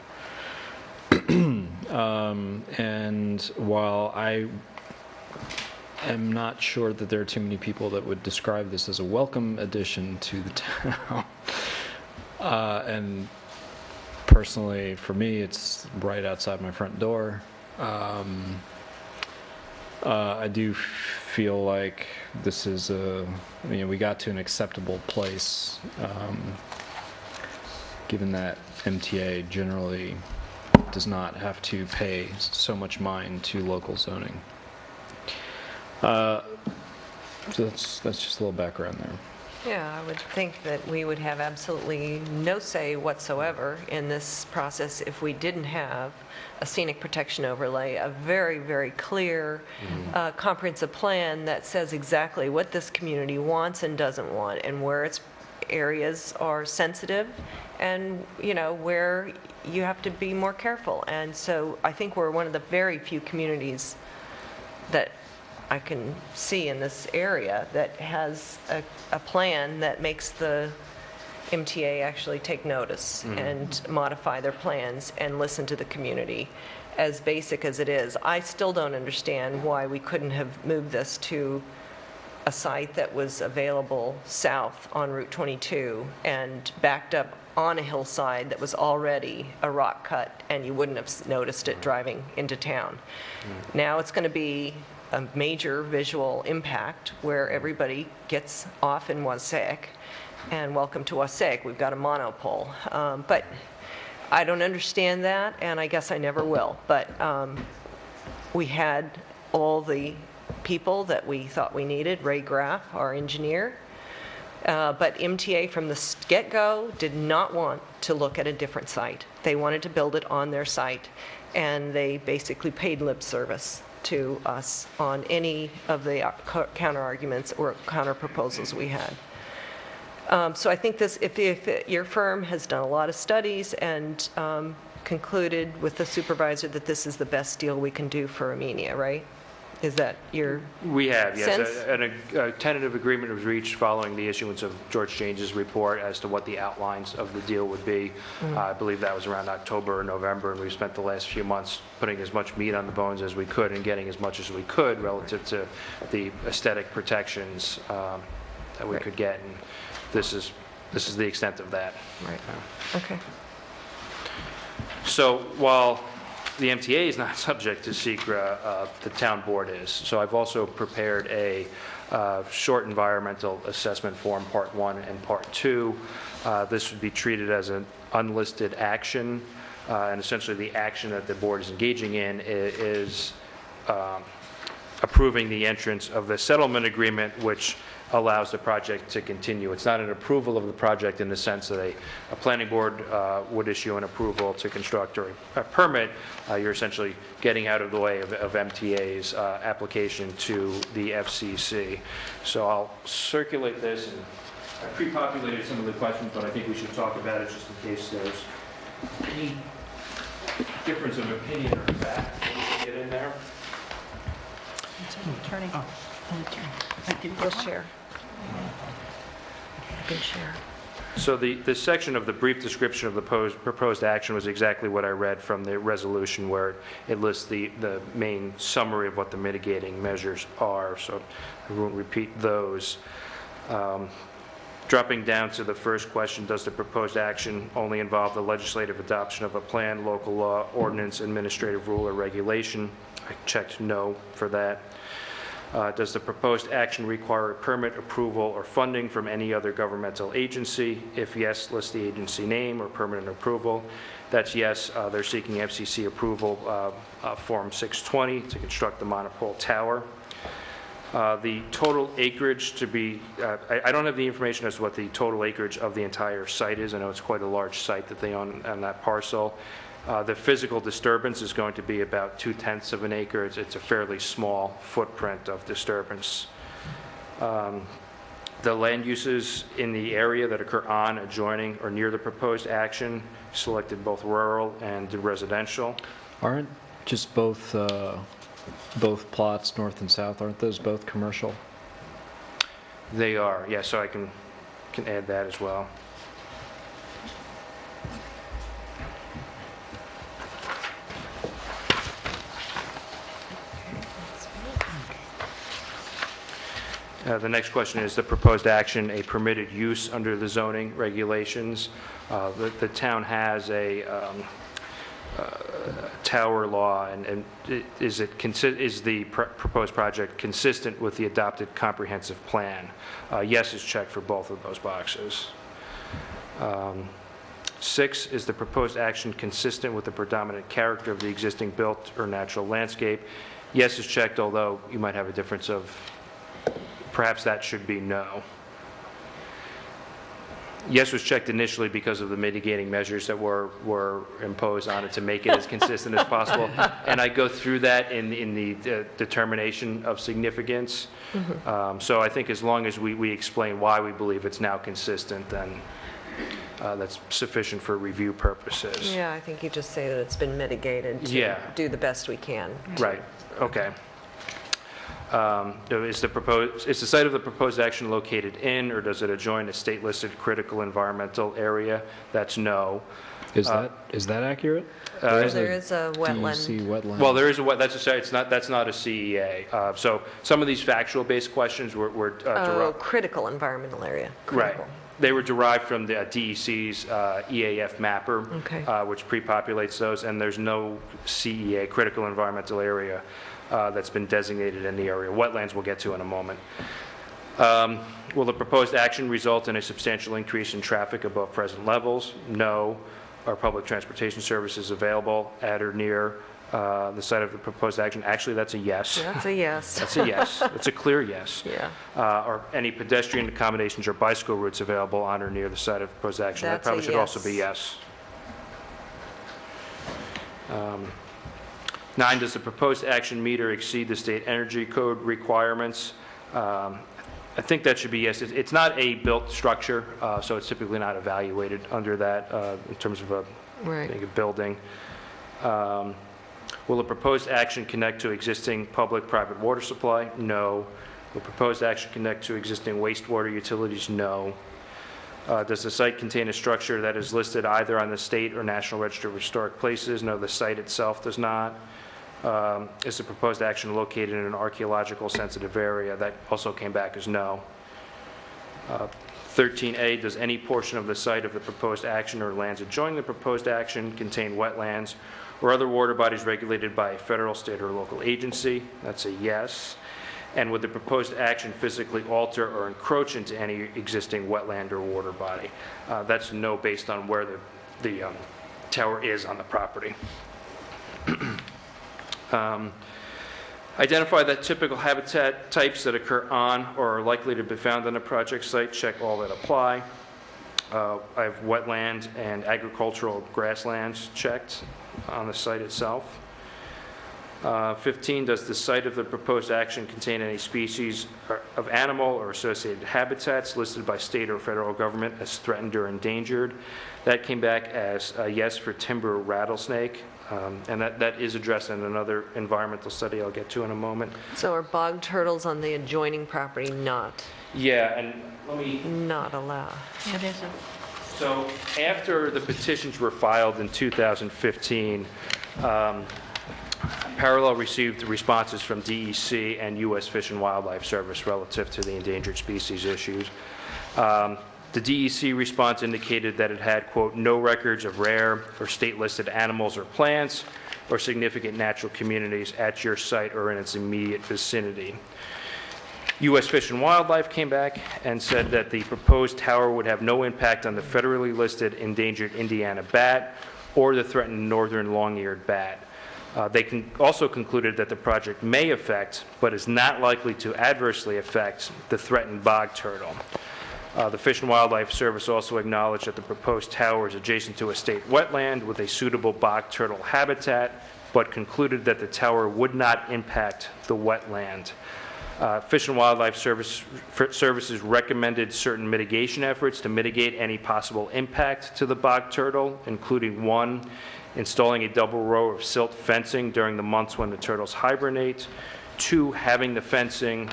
And while I am not sure that there are too many people that would describe this as a welcome addition to the town, and personally, for me, it's right outside my front door. I do feel like this is we got to an acceptable place, given that MTA generally does not have to pay so much mind to local zoning. So that's just a little background there. Yeah, I would think that we would have absolutely no say whatsoever in this process if we didn't have a scenic protection overlay, a very, very clear, comprehensive plan that says exactly what this community wants and doesn't want, and where its areas are sensitive, and where you have to be more careful. And so I think we're one of the very few communities that I can see in this area that has a plan that makes the MTA actually take notice and modify their plans and listen to the community, as basic as it is. I still don't understand why we couldn't have moved this to a site that was available south on Route 22 and backed up on a hillside that was already a rock cut, and you wouldn't have noticed it driving into town. Now it's going to be a major visual impact where everybody gets off in Wassaic, and welcome to Wassaic, we've got a monopole. But I don't understand that, and I guess I never will. But we had all the people that we thought we needed, Ray Graff, our engineer, but MTA from the get-go did not want to look at a different site. They wanted to build it on their site, and they basically paid lip service to us on any of the counter-arguments or counter-proposals we had. So I think this, if your firm has done a lot of studies and concluded with the supervisor that this is the best deal we can do for Amenia, right? Is that your We have, yes. sense? A tentative agreement was reached following the issuance of George James's report as to what the outlines of the deal would be. I believe that was around October or November, and we've spent the last few months putting as much meat on the bones as we could and getting as much as we could relative to the aesthetic protections that we could get. And this is the extent of that. Right. Okay. So while the MTA is not subject to SECRA, the town board is. So I've also prepared a short environmental assessment form, Part 1 and Part 2. This would be treated as an unlisted action, and essentially the action that the board is engaging in is approving the entrance of the settlement agreement, which allows the project to continue. It's not an approval of the project in the sense that a planning board would issue an approval to construct or a permit. You're essentially getting out of the way of MTA's application to the FCC. So I'll circulate this, and I pre-populated some of the questions, but I think we should talk about it just in case there's any difference of opinion or fact that we can get in there. Attorney. We'll share. You can share. So the section of the brief description of the proposed action was exactly what I read from the resolution, where it lists the main summary of what the mitigating measures are, so I won't repeat those. Dropping down to the first question, does the proposed action only involve the legislative adoption of a plan, local law, ordinance, administrative rule, or regulation? I checked no for that. Does the proposed action require a permit, approval, or funding from any other governmental agency? If yes, list the agency name or permanent approval. That's yes. They're seeking FCC approval, Form 620, to construct the monopole tower. The total acreage to be, I don't have the information as to what the total acreage of the entire site is. I know it's quite a large site that they own on that parcel. The physical disturbance is going to be about 2/10 of an acre. It's a fairly small footprint of disturbance. The land uses in the area that occur on, adjoining, or near the proposed action, selected both rural and residential. Aren't just both plots, north and south, aren't those both commercial? They are, yeah, so I can add that as well. The next question is the proposed action a permitted use under the zoning regulations? The town has a tower law, and is the proposed project consistent with the adopted comprehensive plan? Yes is checked for both of those boxes. 6, is the proposed action consistent with the predominant character of the existing built or natural landscape? Yes is checked, although you might have a difference of, perhaps that should be no. Yes was checked initially because of the mitigating measures that were imposed on it to make it as consistent as possible. And I go through that in the determination of significance. So I think as long as we explain why we believe it's now consistent, then that's sufficient for review purposes. Yeah, I think you just say that it's been mitigated to do the best we can. Right, okay. Is the site of the proposed action located in, or does it adjoin a state-listed critical environmental area? That's no. Is that accurate? There is a wetland. DEC wetland. Well, there is that's not a CEA. So some of these factual-based questions were Critical environmental area. right. Critical. They were derived from the DEC's EAF mapper, which pre-populates those, and there's no CEA, critical environmental area, that's been designated in the area. Wetlands we'll get to in a moment. Will the proposed action result in a substantial increase in traffic above present levels? No. Are public transportation services available at or near the site of the proposed action? Actually, that's a yes. That's a yes. That's a yes. That's a clear yes. Yeah. Are any pedestrian accommodations or bicycle routes available on or near the site of the proposed action? That's That probably a should also be yes. 9, does the proposed action meet or exceed the state energy code requirements? I think that should be yes. It's not a built structure, so it's typically not evaluated under that in terms of a building. Will the proposed action connect to existing public-private water supply? No. Will proposed action connect to existing wastewater utilities? No. Does the site contain a structure that is listed either on the state or National Register of Historic Places? No, the site itself does not. Is the proposed action located in an archaeological sensitive area? That also came back as no. 13A, does any portion of the site of the proposed action or lands adjoining the proposed action contain wetlands or other water bodies regulated by a federal, state, or local agency? That's a yes. And would the proposed action physically alter or encroach into any existing wetland or water body? That's no, based on where the tower is on the property. Identify the typical habitat types that occur on or are likely to be found on a project site. Check all that apply. I have wetland and agricultural grasslands checked on the site itself. 15, does the site of the proposed action contain any species of animal or associated habitats listed by state or federal government as threatened or endangered? That came back as a yes for timber rattlesnake, and that is addressed in another environmental study I'll get to in a moment. So are bog turtles on the adjoining property not? Yeah, and let me... Not allowed. It isn't. So after the petitions were filed in 2015, Parallel received responses from DEC and U.S. Fish and Wildlife Service relative to the endangered species issues. The DEC response indicated that it had, quote, no records of rare or state-listed animals or plants or significant natural communities at your site or in its immediate vicinity. U.S. Fish and Wildlife came back and said that the proposed tower would have no impact on the federally listed endangered Indiana bat or the threatened northern long-eared bat. They also concluded that the project may affect, but is not likely to adversely affect, the threatened bog turtle. The Fish and Wildlife Service also acknowledged that the proposed tower is adjacent to a state wetland with a suitable bog turtle habitat, but concluded that the tower would not impact the wetland. Fish and Wildlife Services recommended certain mitigation efforts to mitigate any possible impact to the bog turtle, including 1, installing a double row of silt fencing during the months when the turtles hibernate, 2, having the fencing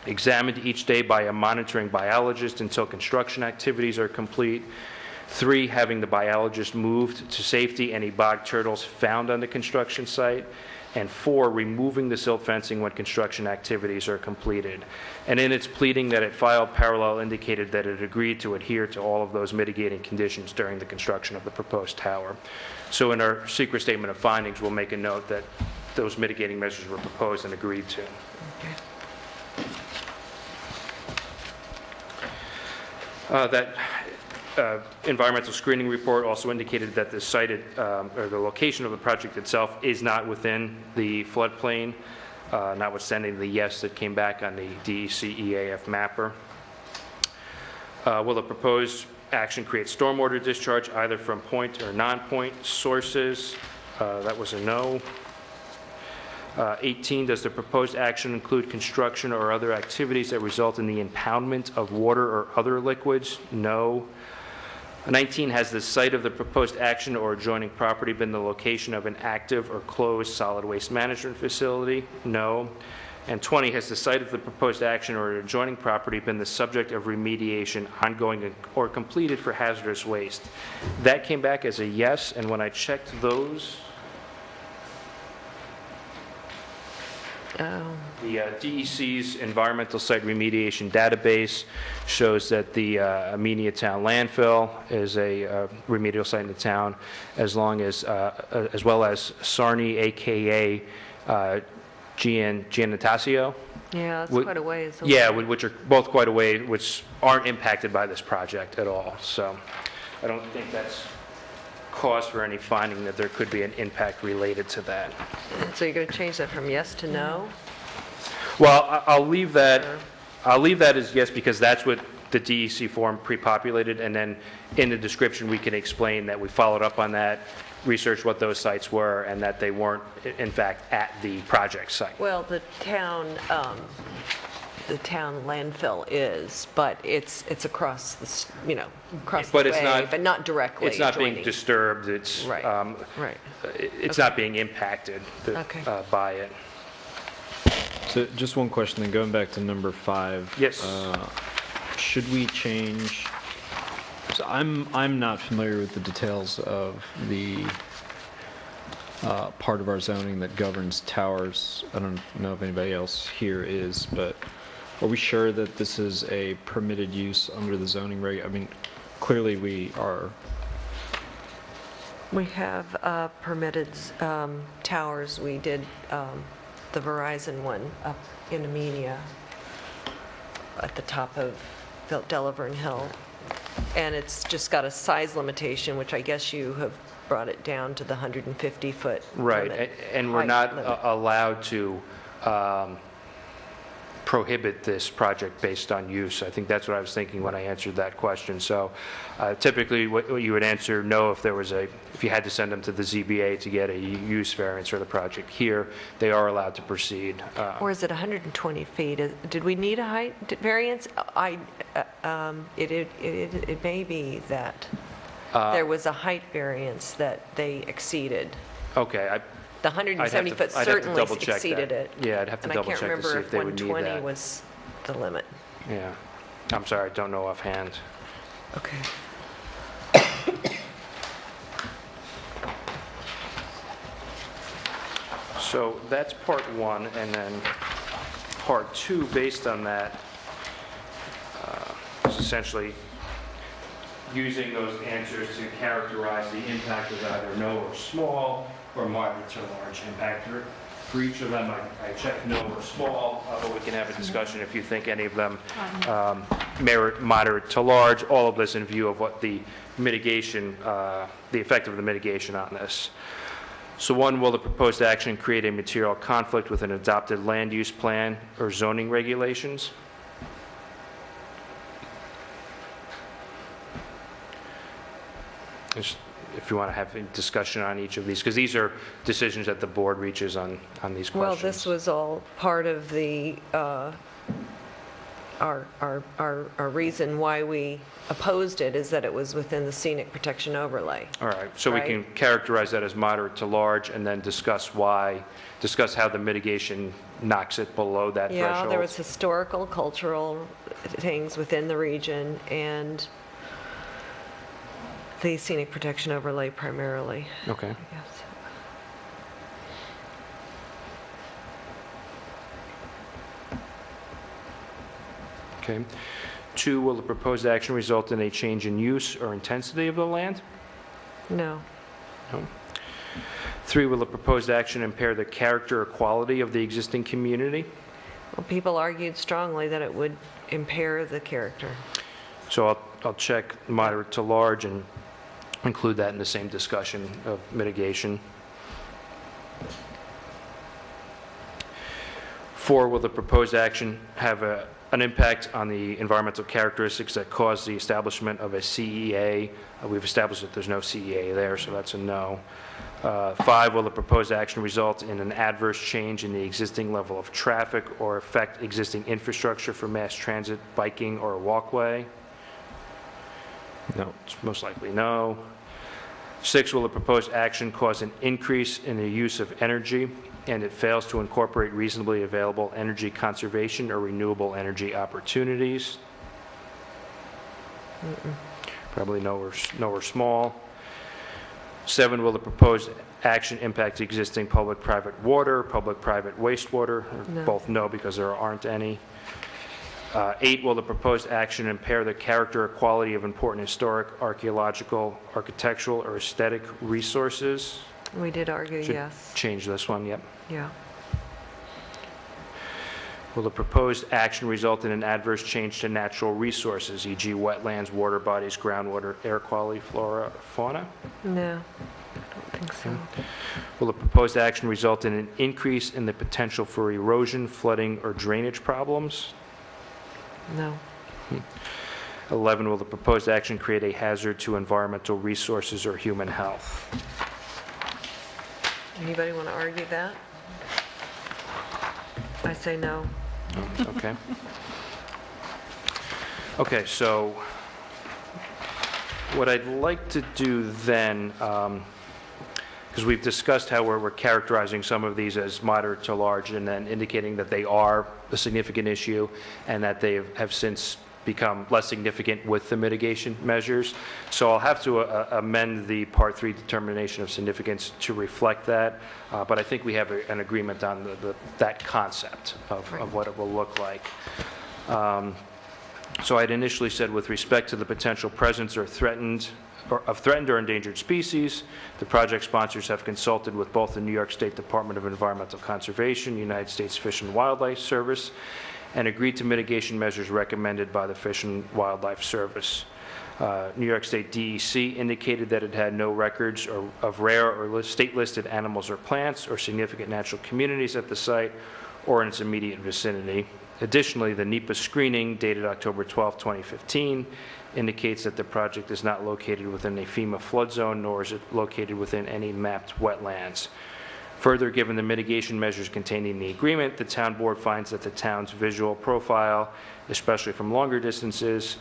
examined each day by a monitoring biologist until construction activities are complete, 3, having the biologist moved to safety any bog turtles found on the construction site, and 4, removing the silt fencing when construction activities are completed. And in its pleading that it filed, Parallel indicated that it agreed to adhere to all of those mitigating conditions during the construction of the proposed tower. So in our secret statement of findings, we'll make a note that those mitigating measures were proposed and agreed to. That environmental screening report also indicated that the sited, or the location of the project itself is not within the floodplain, notwithstanding the yes that came back on the DEC EAF mapper. Will the proposed action create stormwater discharge either from point or non-point sources? That was a no. 18, does the proposed action include construction or other activities that result in the impoundment of water or other liquids? No. 19, has the site of the proposed action or adjoining property been the location of an active or closed solid waste management facility? No. And 20, has the site of the proposed action or adjoining property been the subject of remediation ongoing or completed for hazardous waste? That came back as a yes, and when I checked those, the DEC's environmental site remediation database shows that the Amenia Town landfill is a remedial site in the town, as well as Sarni, aka Giannatasio. Yeah, that's quite a ways away. Yeah, which are both quite a way, which aren't impacted by this project at all. So I don't think that's cause for any finding that there could be an impact related to that. So you're going to change that from yes to no? Well, I'll leave that as yes, because that's what the DEC form pre-populated, and then in the description we can explain that we followed up on that, researched what those sites were, and that they weren't in fact at the project site. Well, the town landfill is, but it's across the, across the way, but not directly It's not adjoining. being disturbed, it's, Right. it's not being impacted by it. So just one question, then going back to number 5. Yes. Should we change, so I'm not familiar with the details of the part of our zoning that governs towers. I don't know if anybody else here is, but are we sure that this is a permitted use under the zoning reg? I mean, clearly we are. We have permitted towers. We did the Verizon one up in Amenia at the top of Delaverne Hill. And it's just got a size limitation, which I guess you have brought it down to the 150-foot Right, limit, and we're height not limit. allowed to prohibit this project based on use. I think that's what I was thinking when I answered that question. So typically what you would answer no if you had to send them to the ZBA to get a use variance for the project. Here, they are allowed to proceed. Or is it 120 feet? Did we need a height variance? It may be that there was a height variance that they exceeded. Okay, The 170-foot certainly exceeded it. Yeah, I'd have to double check to see if they would need And I can't remember if 120 that. was the limit. Yeah, I'm sorry, I don't know offhand. Okay. So that's part 1, and then part 2, based on that, is essentially using those answers to characterize the impact as either no or small, or moderate to large impact. For each of them, I checked no or small, but we can have a discussion if you think any of them merit moderate to large, all of this in view of what the mitigation, the effect of the mitigation on this. So 1, will the proposed action create a material conflict with an adopted land use plan or zoning regulations? if you want to have a discussion on each of these, because these are decisions that the board reaches on these questions. Well, this was all part of the, our reason why we opposed it is that it was within the scenic protection overlay. All right, so we Right. can characterize that as moderate to large, and then discuss how the mitigation knocks it below that threshold. Yeah, there was historical, cultural things within the region, and the scenic protection overlay primarily, Okay. I guess. Okay. 2, will the proposed action result in a change in use or intensity of the land? No, No. 3, will the proposed action impair the character or quality of the existing community? well, people argued strongly that it would impair the character. So I'll check moderate to large and include that in the same discussion of mitigation. 4, will the proposed action have an impact on the environmental characteristics that cause the establishment of a CEA? We've established that there's no CEA there, so that's a no. 5, will the proposed action result in an adverse change in the existing level of traffic or affect existing infrastructure for mass transit, biking, or a walkway? No, it's most likely no. 6, will the proposed action cause an increase in the use of energy and it fails to incorporate reasonably available energy conservation or renewable energy opportunities? Probably no or small. 7, will the proposed action impact existing public-private water, public-private wastewater? No. Both no, because there aren't any. 8, will the proposed action impair the character or quality of important historic, archaeological, architectural, or aesthetic resources? We did argue Should yes, change this one, yep. yeah. Will the proposed action result in an adverse change to natural resources, e.g. wetlands, water bodies, groundwater, air quality, flora, or fauna? No, I don't think so. Will the proposed action result in an increase in the potential for erosion, flooding, or drainage problems? No, 11, will the proposed action create a hazard to environmental resources or human health? anybody want to argue that? I say no. Okay. Okay, so what I'd like to do then, because we've discussed how we're characterizing some of these as moderate to large and then indicating that they are a significant issue and that they have since become less significant with the mitigation measures. So I'll have to amend the Part 3 determination of significance to reflect that, but I think we have an agreement on that concept of what it will look like. So I'd initially said with respect to the potential presence of threatened or endangered species, the project sponsors have consulted with both the New York State Department of Environmental Conservation, United States Fish and Wildlife Service, and agreed to mitigation measures recommended by the Fish and Wildlife Service. New York State DEC indicated that it had no records of rare or state-listed animals or plants or significant natural communities at the site or in its immediate vicinity. Additionally, the NEPA screening dated October 12, 2015, indicates that the project is not located within a FEMA flood zone, nor is it located within any mapped wetlands. Further, given the mitigation measures contained in the agreement, the town board finds that the town's visual profile, especially from longer distances,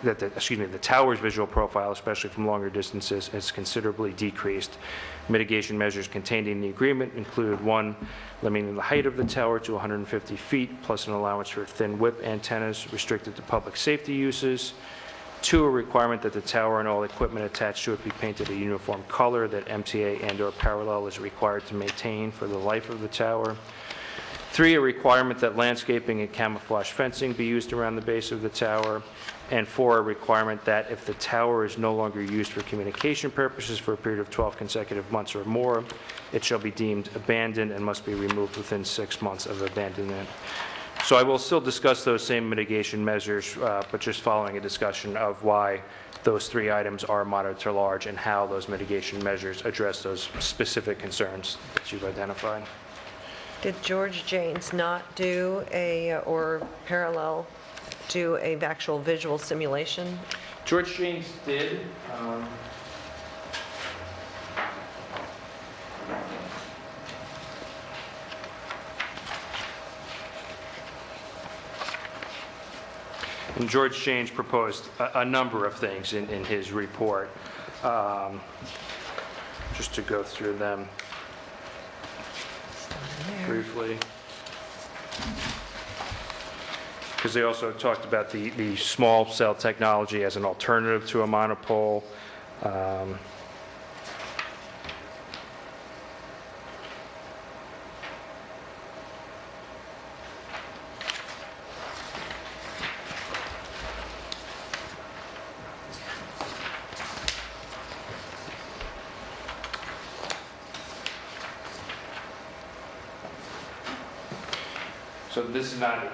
the tower's visual profile, especially from longer distances, is considerably decreased. Mitigation measures contained in the agreement included 1, limiting the height of the tower to 150 feet, plus an allowance for thin whip antennas restricted to public safety uses. 2, a requirement that the tower and all equipment attached to it be painted a uniform color that MTA and/or Parallel is required to maintain for the life of the tower. 3, a requirement that landscaping and camouflage fencing be used around the base of the tower. And 4, a requirement that if the tower is no longer used for communication purposes for a period of 12 consecutive months or more, it shall be deemed abandoned and must be removed within 6 months of abandonment. So I will still discuss those same mitigation measures, but just following a discussion of why those 3 items are moderate to large and how those mitigation measures address those specific concerns that you've identified. Did George Janes not do or Parallel do a actual visual simulation? George James did. And George Janes proposed a number of things in his report. Just to go through them briefly. Because they also talked about the small cell technology as an alternative to a monopole. So this is not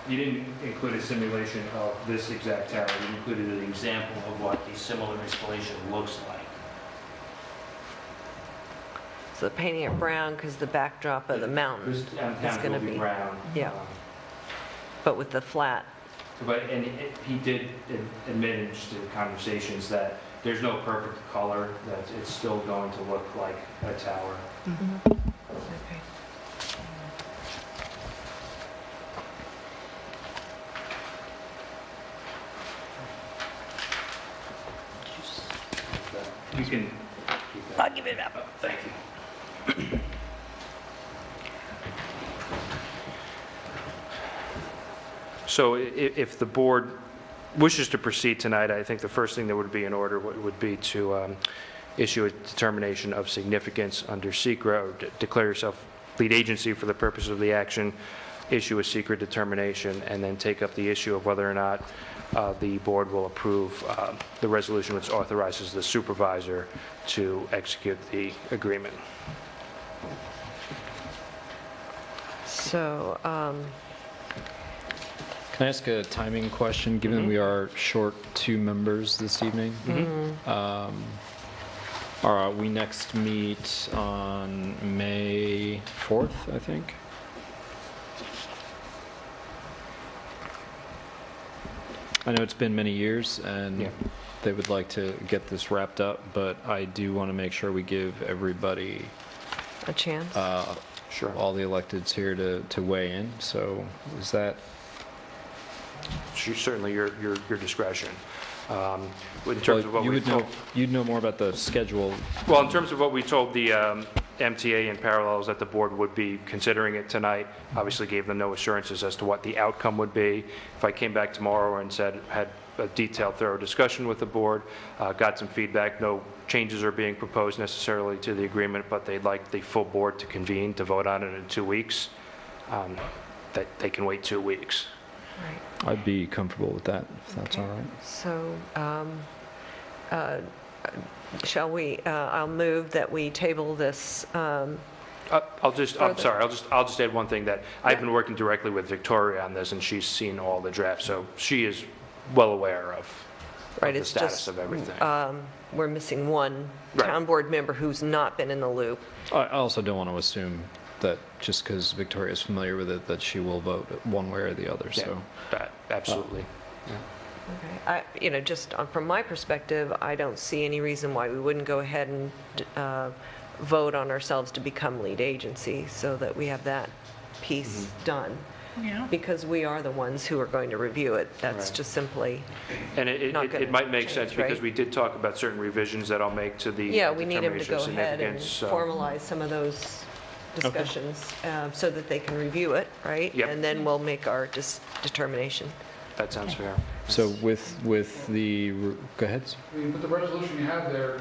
you didn't include a simulation of this exact tower, you included an example of what a similar installation looks like. So painting it brown because the backdrop of the mountain This is downtown going will to be be, brown. yeah. But with the flat. He did admit in just in conversations that there's no perfect color, that it's still going to look like a tower. Okay. You can keep that. I'll give it up. Thank you. So if the board wishes to proceed tonight, I think the first thing that would be in order would be to issue a determination of significance under SECRA, or declare yourself lead agency for the purpose of the action, issue a SECRA determination, and then take up the issue of whether or not the board will approve the resolution which authorizes the supervisor to execute the agreement. So, Can I ask a timing question, given we are short 2 members this evening? We next meet on May 4th, I think. I know it's been many years, and they would like to get this wrapped up, but I do want to make sure we give everybody, a chance? Sure. all the electeds here to weigh in. So is that? Certainly your discretion. In terms of what you we would know, you'd know more about the schedule. Well, in terms of what we told the MTA in parallel is that the board would be considering it tonight. Obviously gave them no assurances as to what the outcome would be. If I came back tomorrow and had a detailed, thorough discussion with the board, got some feedback, no changes are being proposed necessarily to the agreement, but they'd like the full board to convene to vote on it in 2 weeks, that they can wait 2 weeks. Right. I'd be comfortable with that, if that's all right. So, shall we, I'll move that we table this, I'm sorry, I'll just add one thing, that I've been working directly with Victoria on this, and she's seen all the drafts, so she is well aware of right, the it's status just, of everything. we're missing one Right. town board member who's not been in the loop. I also don't want to assume that just because Victoria is familiar with it, that she will vote one way or the other, Yeah, so. absolutely. Okay. Just from my perspective, I don't see any reason why we wouldn't go ahead and vote on ourselves to become lead agency so that we have that piece done. Yeah. Because we are the ones who are going to review it. That's Right. just simply, And Not gonna it might make change, sense, because right? we did talk about certain revisions that I'll make to the yeah, we need them to determination of go ahead and significance. so- formalize some of those discussions so that they can review it, right? Yep. And then we'll make our determination. That sounds fair. So with the, go ahead. I mean, with the resolution you have there,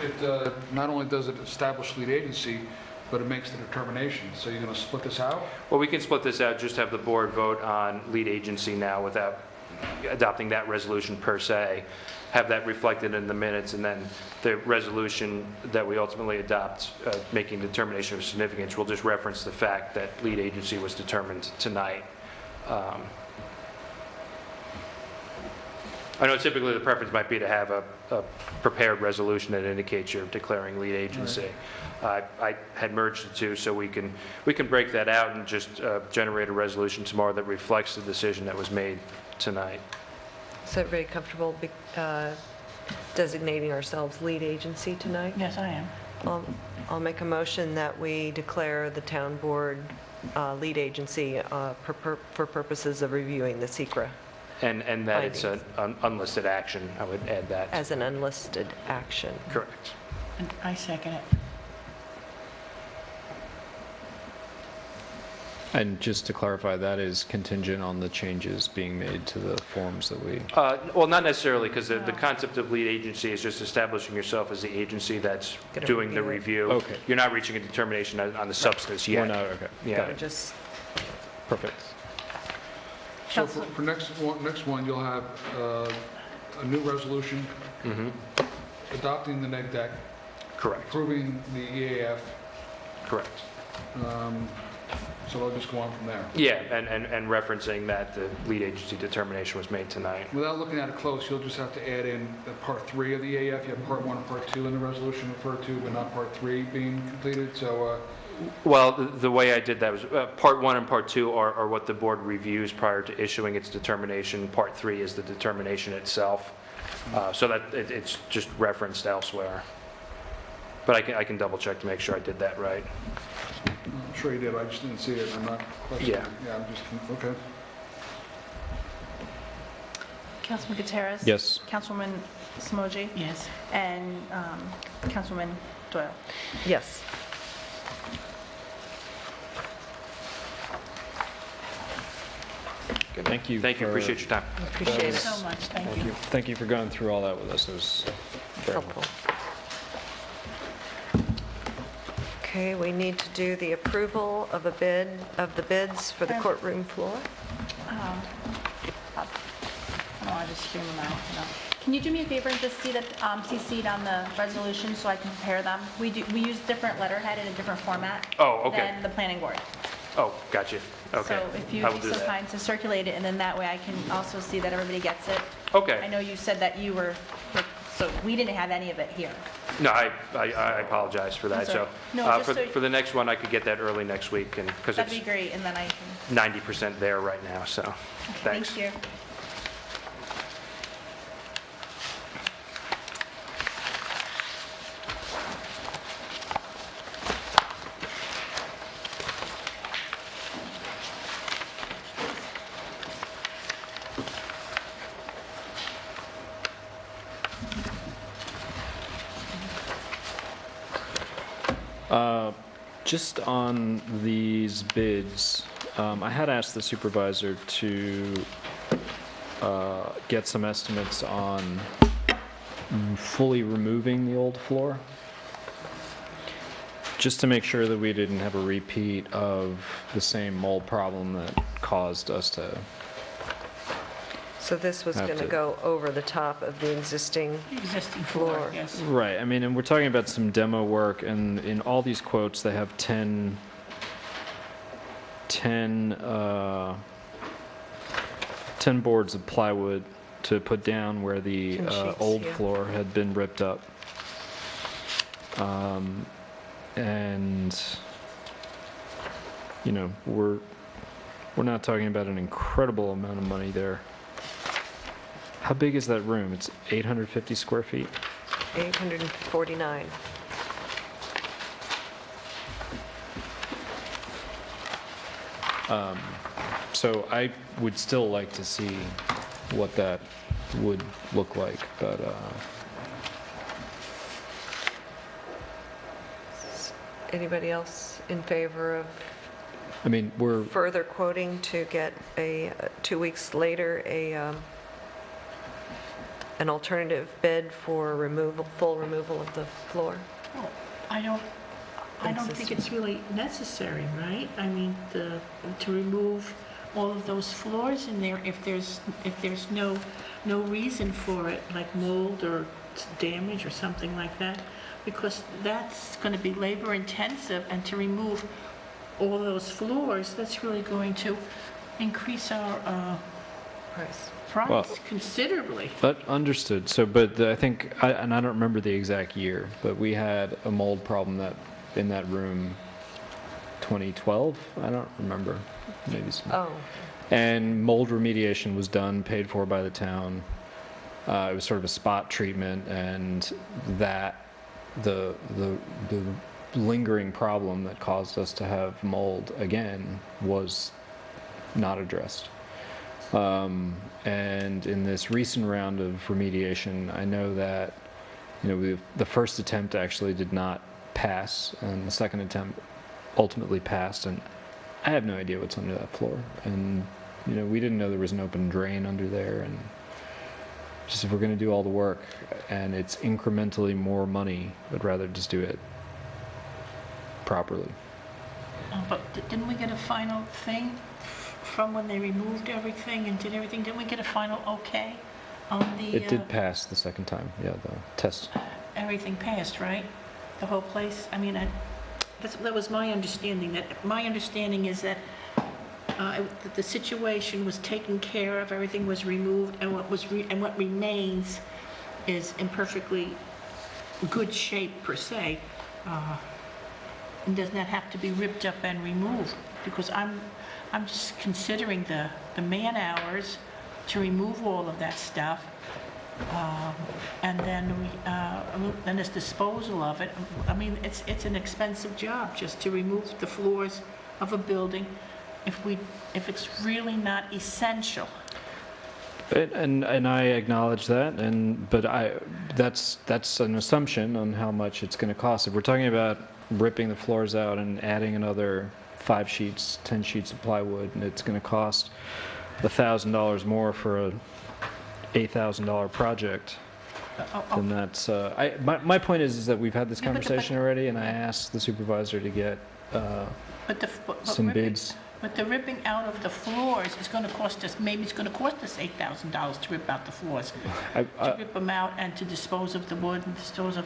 it not only does it establish lead agency, but it makes the determination. So you're going to split this out? Well, we can split this out, just have the board vote on lead agency now without adopting that resolution per se, have that reflected in the minutes, and then the resolution that we ultimately adopt, making determination of significance, will just reference the fact that lead agency was determined tonight. I know typically the preference might be to have a prepared resolution that indicates you're declaring lead agency. I had merged the two, so we can break that out and just generate a resolution tomorrow that reflects the decision that was made tonight. Is everybody comfortable designating ourselves lead agency tonight? Yes, I am. I'll make a motion that we declare the town board lead agency for purposes of reviewing the SECRA And that it's an unlisted action, I would add that. as an unlisted action. Correct. And I second it. And just to clarify, that is contingent on the changes being made to the forms that we... Well, not necessarily, because the concept of lead agency is just establishing yourself as the agency that's Gonna doing the review review. Okay. You're not reaching a determination on the substance We're yet. not, okay. Yeah. Got it. Just Perfect. So for next one, you'll have a new resolution adopting the neg deck, Correct, approving the EAF, correct. so they'll just go on from there. Yeah, and referencing that the lead agency determination was made tonight. Without looking at it close, you'll just have to add in the part 3 of the EAF. You have part 1 and part 2 in the resolution referred to, but not part 3 being completed, so Well, the way I did that was, part 1 and part 2 are what the board reviews prior to issuing its determination. Part 3 is the determination itself, so that it's just referenced elsewhere. But I can double check to make sure I did that right. I'm sure you did, I just didn't see it, I'm not questioning. Yeah. Yeah, I'm just, okay. Councilman Gutierrez? Yes. Councilwoman Simoji? Yes. And Councilwoman Doyle? yes. Thank you. Thank you, appreciate your time. Appreciate Thank you it. so much, thank you. Thank you for going through all that with us. It was very Helpful. Okay, we need to do the approval of the bids for the courtroom floor. I don't want to just scream them out, no. Can you do me a favor and just see that CC'd on the resolution so I can compare them? We use different letterhead in a different format. Oh, okay. Than the planning board. Oh, gotcha. Okay. So if you I will be do so that. kind to circulate it, and then that way I can also see that everybody gets it. I Okay. know you said that you were, so we didn't have any of it here. No, I apologize for that. That's all So right. No, just so- for the next one, I could get that early next week, and because That'd it's be great, and then I can, 90% there right now, so thanks. thank you. Just on these bids, I had asked the supervisor to get some estimates on fully removing the old floor, just to make sure that we didn't have a repeat of the same mold problem that caused us to... So this was Have going to to. go over the top of the existing, Existing Floor. floor, yes. Right, I mean, and we're talking about some demo work, and in all these quotes, they have 10 boards of plywood to put down where the 10 sheets, old yeah. floor had been ripped up. And, you know, we're not talking about an incredible amount of money there. How big is that room? It's 850 square feet? 849. So I would still like to see what that would look like, but Anybody else in favor of I mean, we're, further quoting to get 2 weeks later, an alternative bid for full removal of the floor? Well, I don't think it's really necessary, right? I mean, to remove all of those floors in there, if there's no reason for it, like mold or damage or something like that, because that's going to be labor intensive, and to remove all those floors, that's really going to increase our Price. price Well- considerably. but understood. So, but I think, and I don't remember the exact year, but we had a mold problem in that room 2012? I don't remember. Maybe some. Oh, And mold remediation was done, paid for by the town. It was sort of a spot treatment, and that the lingering problem that caused us to have mold again was not addressed. And in this recent round of remediation, I know that, the first attempt actually did not pass, and the second attempt ultimately passed, and I have no idea what's under that floor. And, we didn't know there was an open drain under there, and just if we're going to do all the work and it's incrementally more money, I'd rather just do it properly. But didn't we get a final thing from when they removed everything and did everything? Didn't we get a final okay on the... It did pass the second time, yeah, the test. Everything passed, right? The whole place? I mean, that was my understanding. My understanding is that the situation was taken care of, everything was removed, and what remains is in perfectly good shape per se, and does not have to be ripped up and removed. Because I'm just considering the man hours to remove all of that stuff, and then this disposal of it. I mean, it's an expensive job just to remove the floors of a building if it's really not essential. And I acknowledge that, but that's an assumption on how much it's going to cost. If we're talking about ripping the floors out and adding another 5 sheets, 10 sheets of plywood, and it's going to cost $1,000 more for a $8,000 project, then that's... my point is that we've had this conversation already, and I asked the supervisor to get some bids. But the ripping out of the floors is going to cost us, maybe it's going to cost us $8,000 to rip out the floors. To rip them out and to dispose of the wood and dispose of...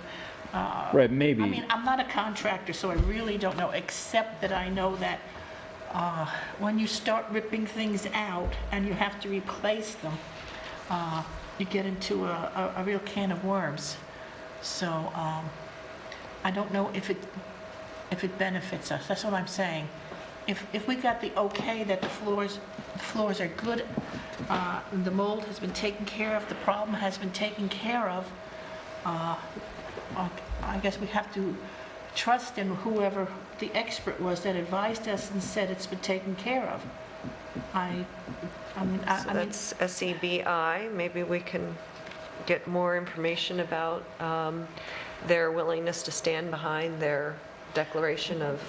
right, maybe. I mean, I'm not a contractor, so I really don't know, except that I know that when you start ripping things out and you have to replace them, you get into a real can of worms. So I don't know if it benefits us. That's what I'm saying. If we got the okay that the floors are good, the mold has been taken care of, the problem has been taken care of, I guess we have to trust in whoever the expert was that advised us and said it's been taken care of. So that's SEBI. Maybe we can get more information about their willingness to stand behind their declaration of,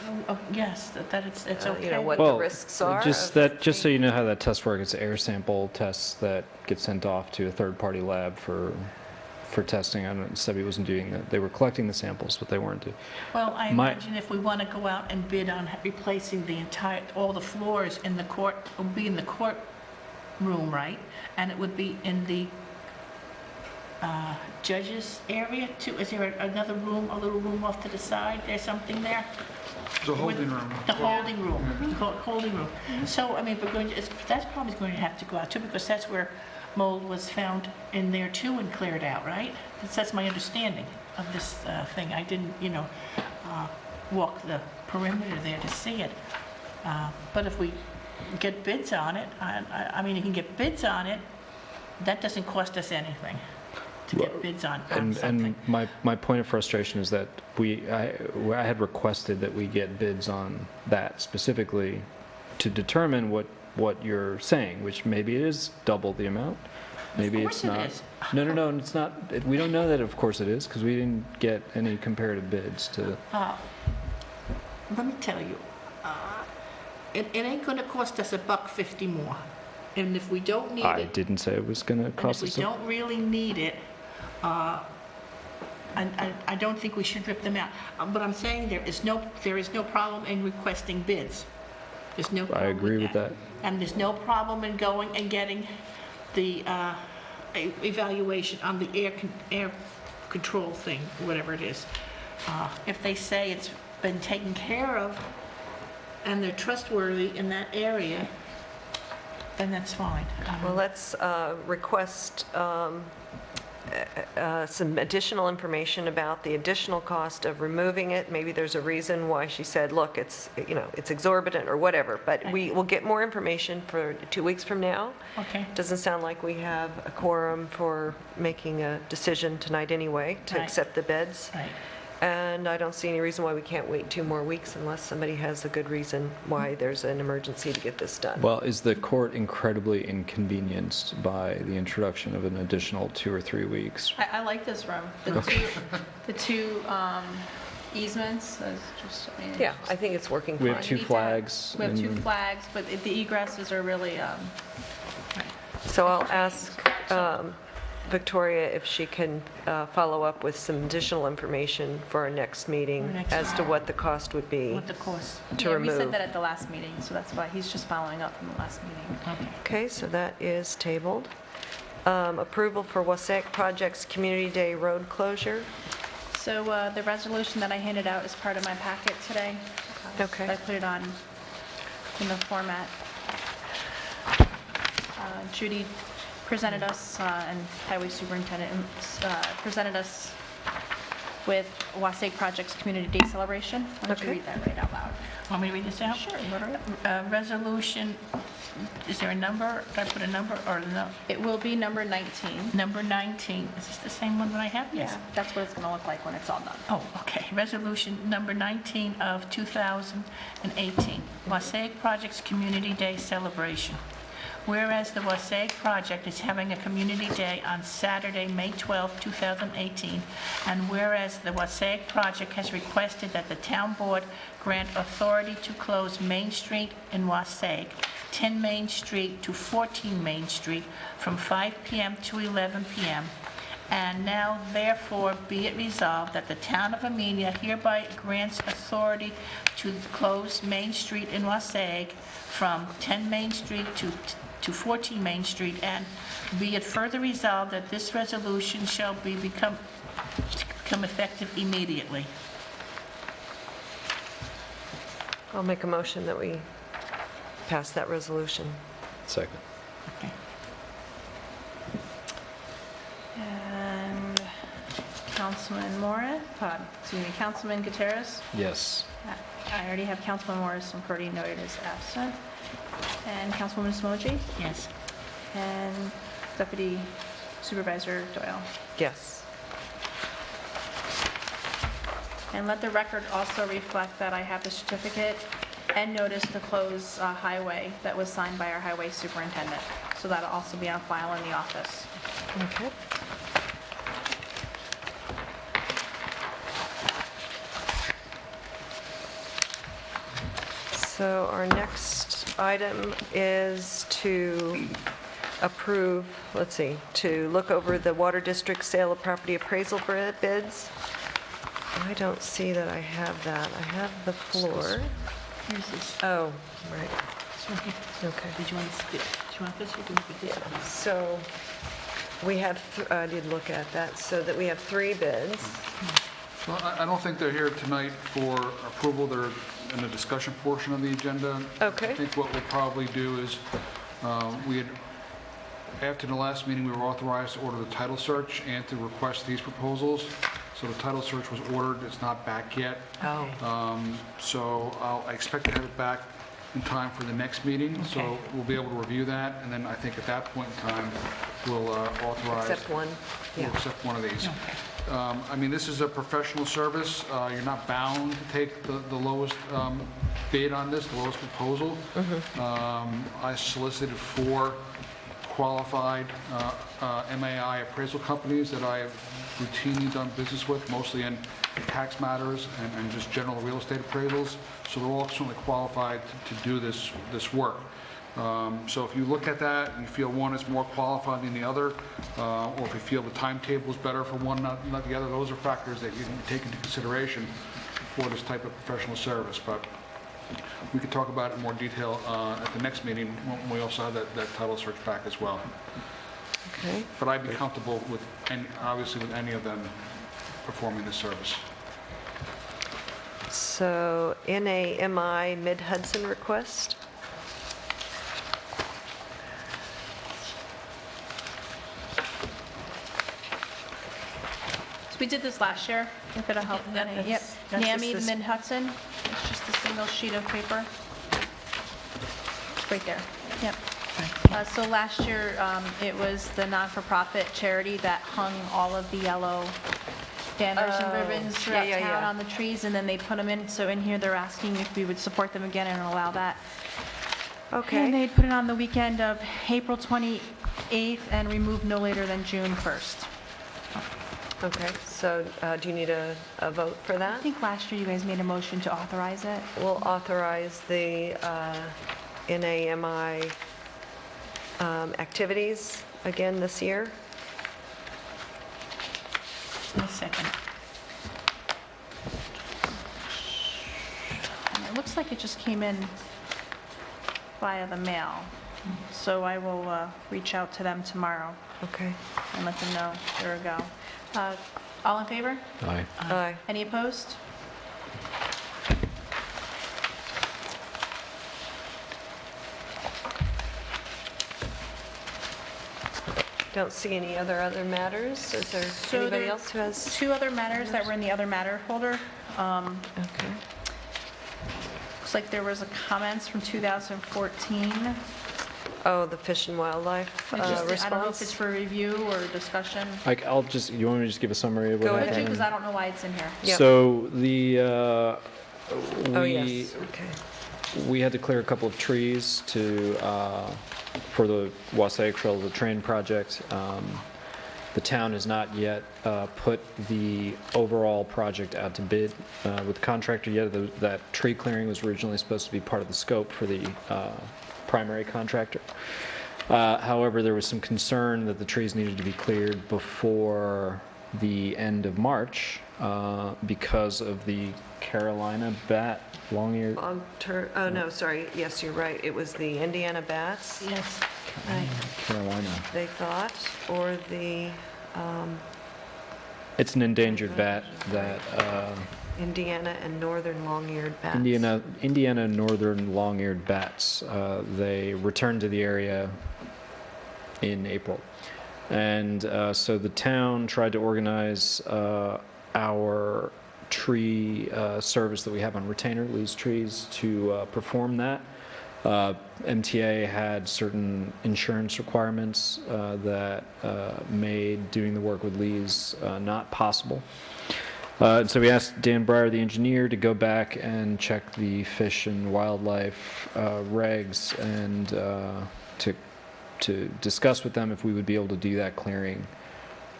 yes, that it's okay. What the risks are. Just so you know how that test works, it's air sample tests that get sent off to a third-party lab for testing. I don't know, SEBI wasn't doing that. They were collecting the samples, but they weren't doing. Well, I imagine if we want to go out and bid on replacing all the floors in the court, it would be in the courtroom, right? And it would be in the judges area too. Is there another room, a little room off to the side? There's something there? The holding room. The holding room. The holding room. So, I mean, that's probably going to have to go out too, because that's where mold was found in there too and cleared out, right? That's my understanding of this thing. I didn't, walk the perimeter there to see it. But if we get bids on it, I mean, you can get bids on it, that doesn't cost us anything to get bids on something. And my point of frustration is that I had requested that we get bids on that specifically to determine what you're saying, which maybe it is double the amount. Maybe it's not. It is. No, it's not. We don't know that, of course it is, because we didn't get any comparative bids to... Let me tell you, it ain't going to cost us $1.50 more. And if we don't need I it... didn't say it was going to cost us... If we don't really need it, I don't think we should rip them out. But I'm saying there is no problem in requesting bids. There's no problem I agree with that. And there's no problem in going and getting the evaluation on the air control thing, whatever it is. If they say it's been taken care of and they're trustworthy in that area, then that's fine. well, let's request some additional information about the additional cost of removing it. Maybe there's a reason why she said, look, it's exorbitant or whatever, but we will get more information for 2 weeks from now. Okay. Doesn't sound like we have a quorum for making a decision tonight anyway to Right. accept the bids. Right. And I don't see any reason why we can't wait 2 more weeks unless somebody has a good reason why there's an emergency to get this done. Well, is the court incredibly inconvenienced by the introduction of an additional 2 or 3 weeks? I like this room. The two easements, I mean, Yeah, I think it's working We have fine. 2 flags. We have 2 and- flags, but the egresses are really, So I'll ask Victoria if she can follow up with some additional information for our next meeting Our next as to what the cost would be What the cost? to we remove. said that at the last meeting, so that's why he's just following up from the last meeting. Okay. Okay, so that is tabled. Approval for Wasac Project's Community Day road closure. So the resolution that I handed out is part of my packet today. Okay. I put it on in the format. Judy presented us, and Highway Superintendent presented us with Wasac Project's Community Day celebration. Why don't you Okay. read that right out loud? Want me to read this out? Sure, you wanna read Resolution, is there a number? Did I put a number or no? it? It will be number 19. Number 19. Is this the same one that I have? Yes. That's what it's going to look like when it's all done. Oh, okay. Resolution number 19 of 2018, Wasac Project's Community Day Celebration. Whereas the Wasac Project is having a Community Day on Saturday, May 12, 2018, and whereas the Wasac Project has requested that the Town Board grant authority to close Main Street in Wasac, 10 Main Street to 14 Main Street from 5 p.m. to 11 p.m., and now therefore be it resolved that the Town of Amenia hereby grants authority to close Main Street in Wasac from 10 Main Street to 14 Main Street, and be it further resolved that this resolution shall become effective immediately. I'll make a motion that we pass that resolution. Second. Okay. And Councilman Gutierrez? Yes. I already have Councilman Morris already noted as absent. And Councilwoman Smoji? Yes. And Deputy Supervisor Doyle. Yes. And let the record also reflect that I have the certificate and notice to close highway that was signed by our highway superintendent. So that'll also be on file in the office. Okay. So our next item is to approve, to look over the Water District sale of property appraisal bids. I don't see that I have that. I have the floor. Here's this. Oh, right, This one here. okay. Did you want this or do you want this one? So we have, I did look at that, so that we have 3 bids. Well, I don't think they're here tonight for approval. They're in the discussion portion of the agenda. Okay. I think what we'll probably do is, after the last meeting, we were authorized to order the title search and to request these proposals. So the title search was ordered, it's not back yet. Oh. So I expect to have it back in time for the next meeting. So Okay. we'll be able to review that, and then I think at that point in time, we'll authorize. Except one, We'll yeah. accept one of these. Okay. I mean, this is a professional service. You're not bound to take the lowest bid on this, the lowest proposal. I solicited 4 qualified MAI appraisal companies that I have routinely done business with, mostly in tax matters and just general real estate appraisals. So they're all certainly qualified to do this work. So if you look at that and you feel one is more qualified than the other, or if you feel the timetable is better for one, not the other, those are factors that you can take into consideration for this type of professional service. But we could talk about it in more detail at the next meeting when we also have that title search back as well. Okay. But I'd be comfortable with, obviously, with any of them performing this service. So NAMI Mid-Hudson request. So we did this last year, if it'll help. Yeah, that's- Yep. that's NAMI just this- Mid-Hudson, it's just a single sheet of paper. Right there, yep. So last year, it was the non-for-profit charity that hung all of the yellow banners and ribbons throughout yeah, town yeah. on the trees, and then they put them in. So in here, they're asking if we would support them again and allow that. And Okay, they'd put it on the weekend of April 28th and remove no later than June 1st. okay. So do you need a vote for I that? think last year you guys made a motion to authorize it. We'll authorize the NAMI activities again this year. A second. And it looks like it just came in via the mail. So I will reach out to them tomorrow Okay. and let them know. There we go. All in favor? Aye. Aye. Any opposed? Don't see any other matters. Is there So anybody there- else who has? Two other matters that were in the other matter folder. Okay. Looks like there was a comments from 2014. Oh, the Fish and Wildlife I don't know if it's response? for review or discussion. Like, you want me to just give a summary of what Go ahead. happened? Because I don't know why it's in here. Yep. So the, Oh, we, yes, okay. we had to clear a couple of trees to, for the Wasaik Trail, the train project. The town has not yet put the overall project out to bid with the contractor yet. That tree clearing was originally supposed to be part of the scope for the primary contractor. However, there was some concern that the trees needed to be cleared before the end of March because of the Carolina bat, long-eared. Oh, no, sorry. Yes, you're right. It was the Indiana bats, Yes. Carolina. they thought, or the It's an endangered bat that Indiana and northern long-eared bats. Indiana northern long-eared bats. They returned to the area in April, and so the town tried to organize our tree service that we have on retainer, lease trees, to perform that. MTA had certain insurance requirements that made doing the work with leaves not possible. And so we asked Dan Breyer, the engineer, to go back and check the fish and wildlife regs and to discuss with them if we would be able to do that clearing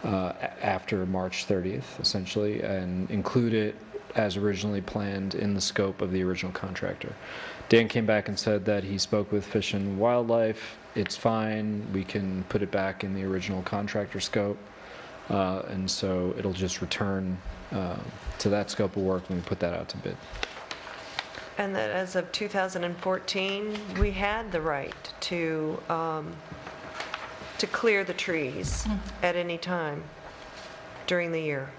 after March 30th, essentially, and include it as originally planned in the scope of the original contractor. Dan came back and said that he spoke with Fish and Wildlife. It's fine. We can put it back in the original contractor scope. And so it'll just return to that scope of work when we put that out to bid. And that as of 2014, we had the right to clear the trees at any time during the year.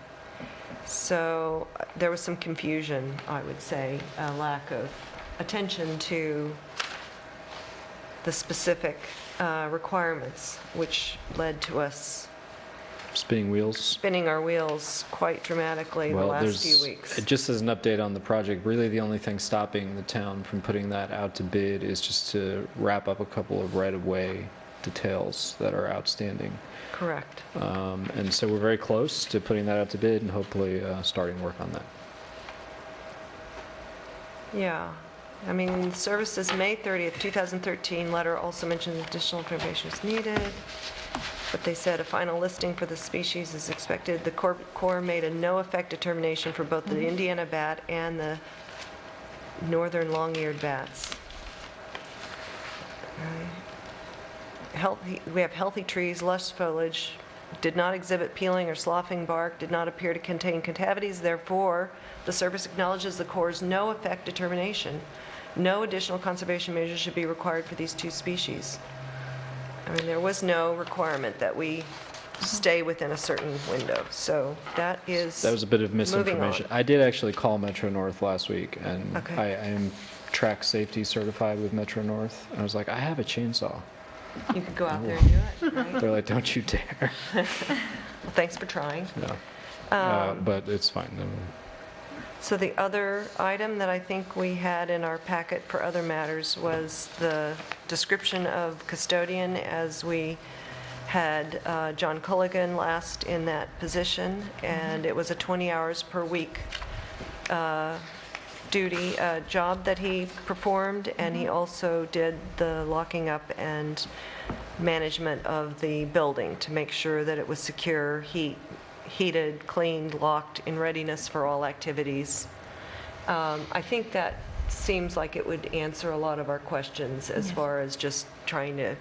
So there was some confusion, I would say, a lack of attention to the specific requirements, which led to us Spinning wheels. spinning our wheels quite dramatically the last few weeks. Just as an update on the project, really the only thing stopping the town from putting that out to bid is just to wrap up a couple of right-of-way details that are outstanding. Correct. And so we're very close to putting that out to bid and hopefully starting work on that. Yeah. I mean, services May 30th, 2013 letter also mentions additional information is needed, but they said a final listing for the species is expected. The Corps made a no-effect determination for both the Indiana bat and the northern long-eared bats. We have healthy trees, lush foliage, did not exhibit peeling or sloughing bark, did not appear to contain cavities. Therefore, the service acknowledges the Corps' no-effect determination. No additional conservation measures should be required for these two species. I mean, there was no requirement that we stay within a certain window, so that is That was a bit of misinformation. Moving on. I did actually call Metro North last week, and Okay. I am track safety certified with Metro North. I was like, I have a chainsaw. You could go out there and do it, right? They're like, don't you dare. Well, thanks for trying. No. But it's fine. So the other item that I think we had in our packet for other matters was the description of custodian, as we had John Culligan last in that position, and it was a 20 hours per week duty job that he performed, and he also did the locking up and management of the building to make sure that it was secure, heated, cleaned, locked, in readiness for all activities. I think that seems like it would answer a lot of our questions as far as just trying to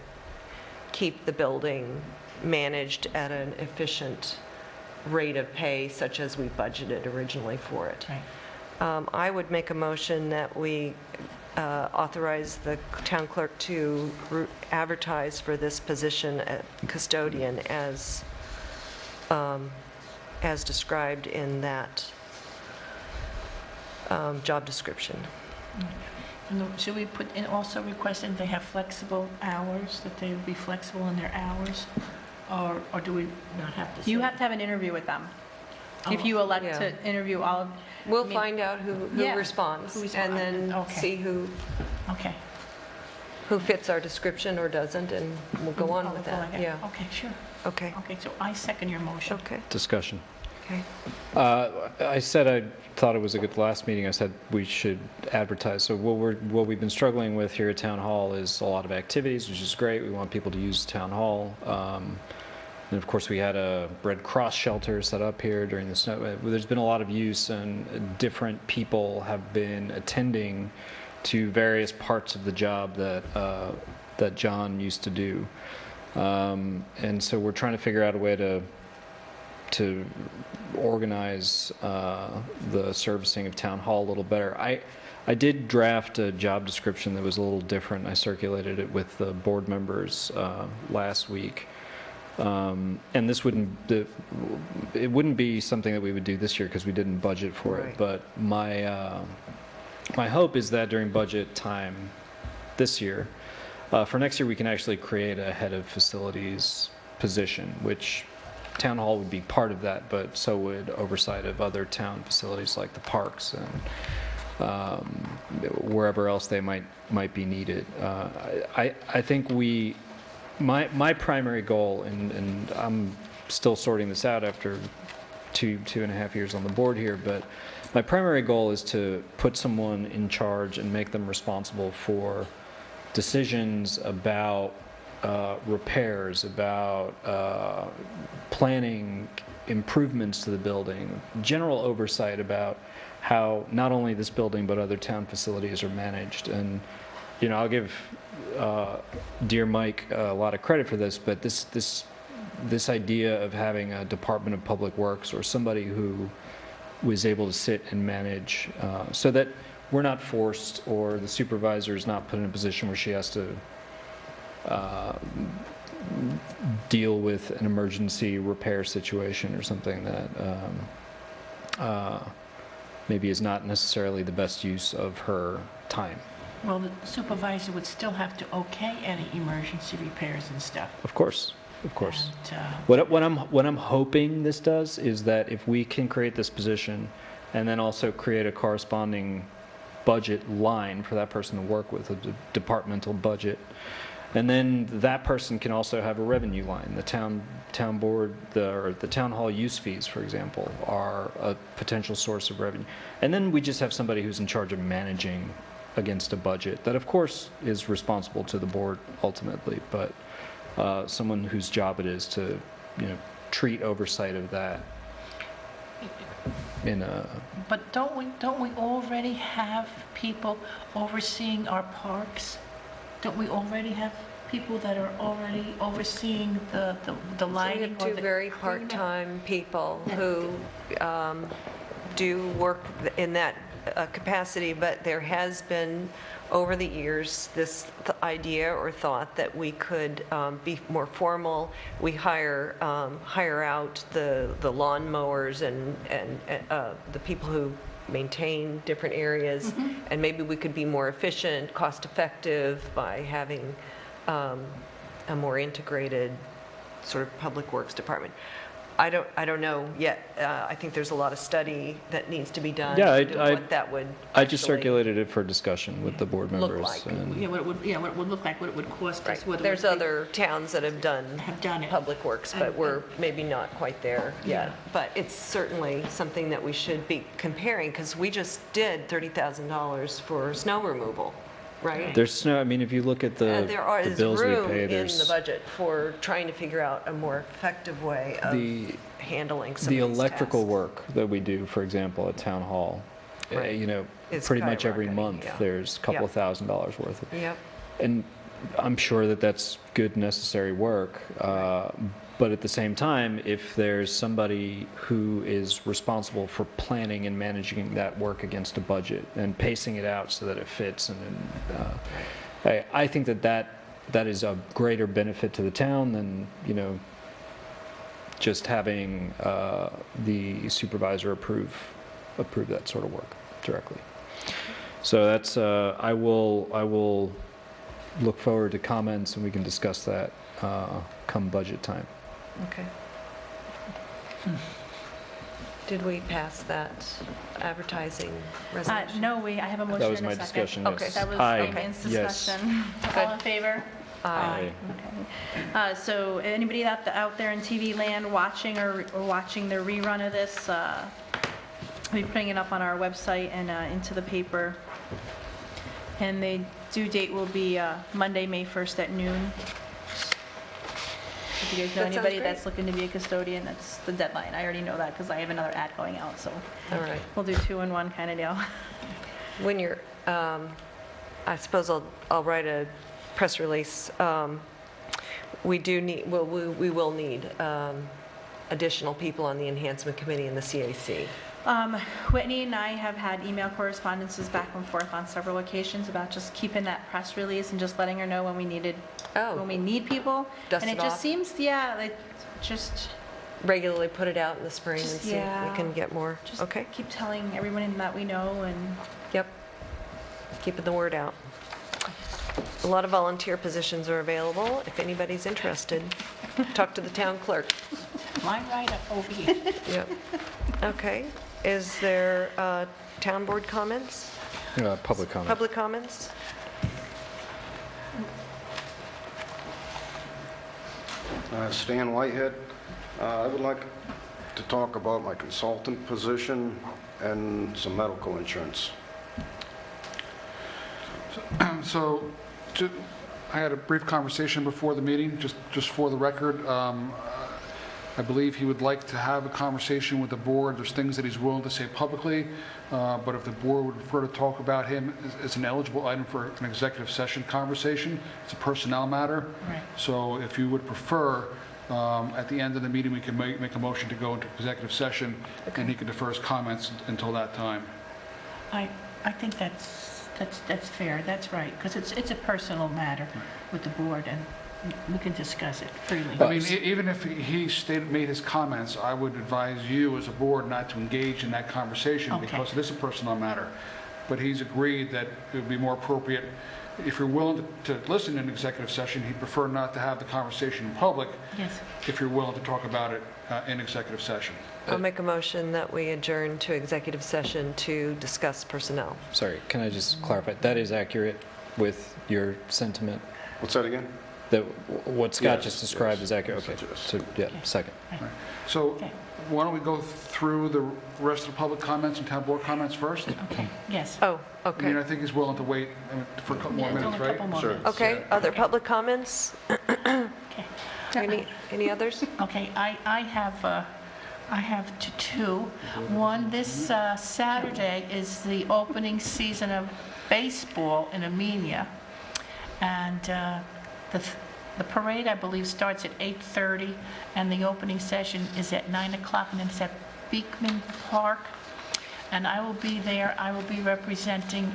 keep the building managed at an efficient rate of pay such as we budgeted originally for it. Right. I would make a motion that we authorize the town clerk to advertise for this position at custodian as described in that job description. And should we put in also requesting they have flexible hours, that they would be flexible in their hours? Or do we not have to say? You have to have an interview with them. If you elect Yeah. to interview all of... We'll find out who Yeah. responds, Who and then responds, okay. see who fits our description or doesn't, and we'll go on with that. Yeah, Okay, sure. okay, Okay, so I second your motion. okay, Discussion. okay. I said I thought it was a good last meeting. I said we should advertise. So what we've been struggling with here at Town Hall is a lot of activities, which is great. We want people to use Town Hall. And of course, we had a Red Cross shelter set up here during the snow. There's been a lot of use, and different people have been attending to various parts of the job that John used to do. And so we're trying to figure out a way to organize the servicing of Town Hall a little better. I did draft a job description that was a little different. I circulated it with the board members last week. And this wouldn't be something that we would do this year because we didn't budget for Right. it. But my hope is that during budget time this year, for next year, we can actually create a head of facilities position, which Town Hall would be part of that, but so would oversight of other town facilities like the parks and wherever else they might be needed. I think my primary goal, and I'm still sorting this out after two and a half years on the board here, but my primary goal is to put someone in charge and make them responsible for decisions about repairs, about planning improvements to the building, general oversight about how not only this building but other town facilities are managed. And I'll give dear Mike a lot of credit for this, but this idea of having a Department of Public Works or somebody who was able to sit and manage so that we're not forced, or the supervisor is not put in a position where she has to deal with an emergency repair situation or something that maybe is not necessarily the best use of her time. Well, the supervisor would still have to okay any emergency repairs and stuff. Of course, of course. And, What I'm hoping this does is that if we can create this position and then also create a corresponding budget line for that person to work with, a departmental budget, and then that person can also have a revenue line. The town board, or the town hall use fees, for example, are a potential source of revenue. And then we just have somebody who's in charge of managing against a budget that, of course, is responsible to the board ultimately, but someone whose job it is to, treat oversight of that in a... But don't we already have people overseeing our parks? Don't we already have people that are already overseeing the lighting? We have two very part-time people who do work in that capacity, but there has been, over the years, this idea or thought that we could be more formal. We hire out the lawn mowers and the people who maintain different areas, and maybe we could be more efficient, cost-effective by having a more integrated sort of public works department. I don't know yet. I think there's a lot of study that needs to be done. Yeah, into what that would I just actually circulated it for discussion with the board look members. like. and- Yeah, what it would look like, what it would cost Right. us. what it There's would- other towns that have done it. public works, but we're maybe not quite there yet. Yeah. But it's certainly something that we should be comparing, because we just did $30,000 for snow removal, right? There's snow, I mean, if you look at the Is bills we room pay, in the there's budget for trying to figure out a more effective way of the handling some the of these electrical tasks. work that we do, for example, at Town Hall. Right. You know, It's pretty much every skyrocketing, month, yeah. there's a couple Yeah. of $1,000s worth of. Yep. And I'm sure that that's good, necessary work. But at the same time, if there's somebody who is responsible for planning and managing that work against a budget and pacing it out so that it fits, I think that is a greater benefit to the town than, you know, just having the supervisor approve that sort of work directly. So that's I will look forward to comments, and we can discuss that come budget time. Okay. Did we pass that advertising resolution? No, I have a motion That was and a my second. discussion, Okay. yes. That was Aye. Elaine's Yes. discussion. All in favor? Aye. Okay. So anybody out there in TV land watching or watching the rerun of this, we'll be putting it up on our website and into the paper. And the due date will be Monday, May 1st at noon. If you guys know That sounds anybody great. that's looking to be a custodian, that's the deadline. I already know that because I have another ad going out, so All right. we'll do 2-in-1 kind of deal. When you're, I suppose I'll write a press release. We will need additional people on the Enhancement Committee and the CAC. Whitney and I have had email correspondences back and forth on several occasions about just keeping that press release and just letting her know when we need people. Dust And it it just off. seems, yeah, like, just Regularly put it out in the spring and Just- see if yeah. we can get more. just Okay, keep telling everyone that we know, and yep. Keeping the word out. A lot of volunteer positions are available if anybody's interested. Talk to the town clerk. Line right up over here. Yep. Okay. Is there town board comments? Public comment. Public comments? Stan Whitehead. I would like to talk about my consultant position and some medical insurance. So, I had a brief conversation before the meeting, just for the record. I believe he would like to have a conversation with the board. There's things that he's willing to say publicly, but if the board would prefer to talk about him as an eligible item for an executive session conversation, it's a personnel matter. Right. So if you would prefer, at the end of the meeting, we can make a motion to go into executive session, and he can defer his comments until that time. I think that's fair, that's right, because it's a personal matter with the board, and we can discuss it freely. I mean, even if he made his comments, I would advise you as a board not to engage in that conversation Okay. because it is a personal matter. But he's agreed that it would be more appropriate, if you're willing to listen in executive session, he'd prefer not to have the conversation in public Yes. if you're willing to talk about it in executive session. I'll make a motion that we adjourn to executive session to discuss personnel. Sorry, can I just clarify? That is accurate with your sentiment? What's that again? That what Scott Yes, just described yes, is accurate? yes, Okay, yes. so, yeah, second. So Okay. why don't we go through the rest of the public comments and town board comments first? Okay, yes. Oh, I mean, I okay. think he's willing to wait for a couple more Yeah, minutes, only a right? couple more Sure. minutes. Okay, other public comments? Okay. Any others? Okay, I have two. One, this Saturday is the opening season of baseball in Amenia, and the parade, I believe, starts at 8:30, and the opening session is at 9 o'clock, and it's at Beekman Park. And I will be there. I will be representing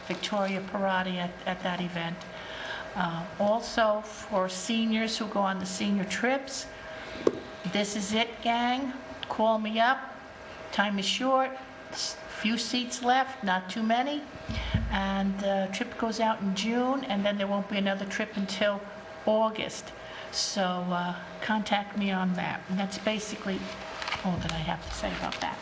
Victoria Parati at that event. Also, for seniors who go on the senior trips, this is it, gang. Call me up. Time is short. Few seats left, not too many. And the trip goes out in June, and then there won't be another trip until August. So contact me on that. And that's basically all that I have to say about that.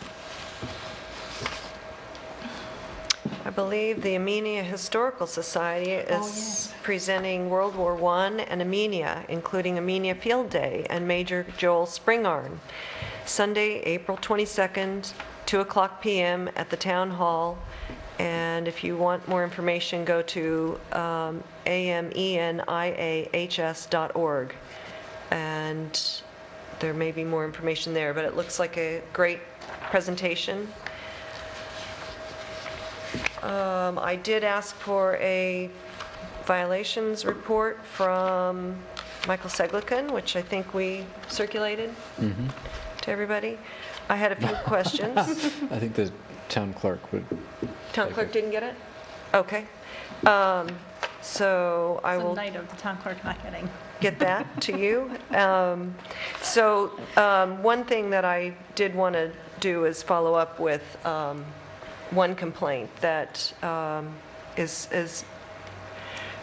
I believe the Amenia Historical Society is presenting World War I and Amenia, including Amenia Field Day and Major Joel Spingarn, Sunday, April 22nd, 2:00 p.m. at the Town Hall. And if you want more information, go to ameniahs.org. And there may be more information there, but it looks like a great presentation. I did ask for a violations report from Michael Seglican, which I think we circulated to everybody. I had a few questions. I think the town clerk would. Town clerk didn't get it? Okay. So I It's the will night of the town clerk not getting. get that to you. One thing that I did want to do is follow up with one complaint that is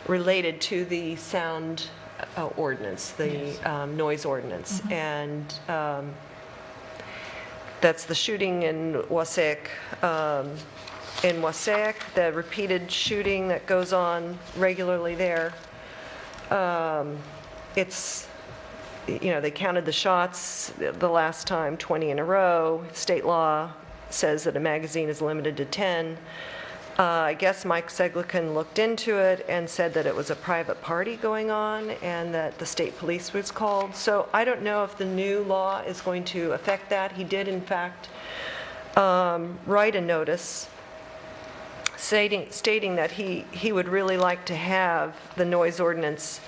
related to the sound ordinance, the noise ordinance. And that's the shooting in Wassaic, the repeated shooting that goes on regularly there. It's, they counted the shots the last time, 20 in a row. State law says that a magazine is limited to 10. I guess Mike Seglican looked into it and said that it was a private party going on and that the state police was called. So I don't know if the new law is going to affect that. He did, in fact, write a notice stating that he would really like to have the noise ordinance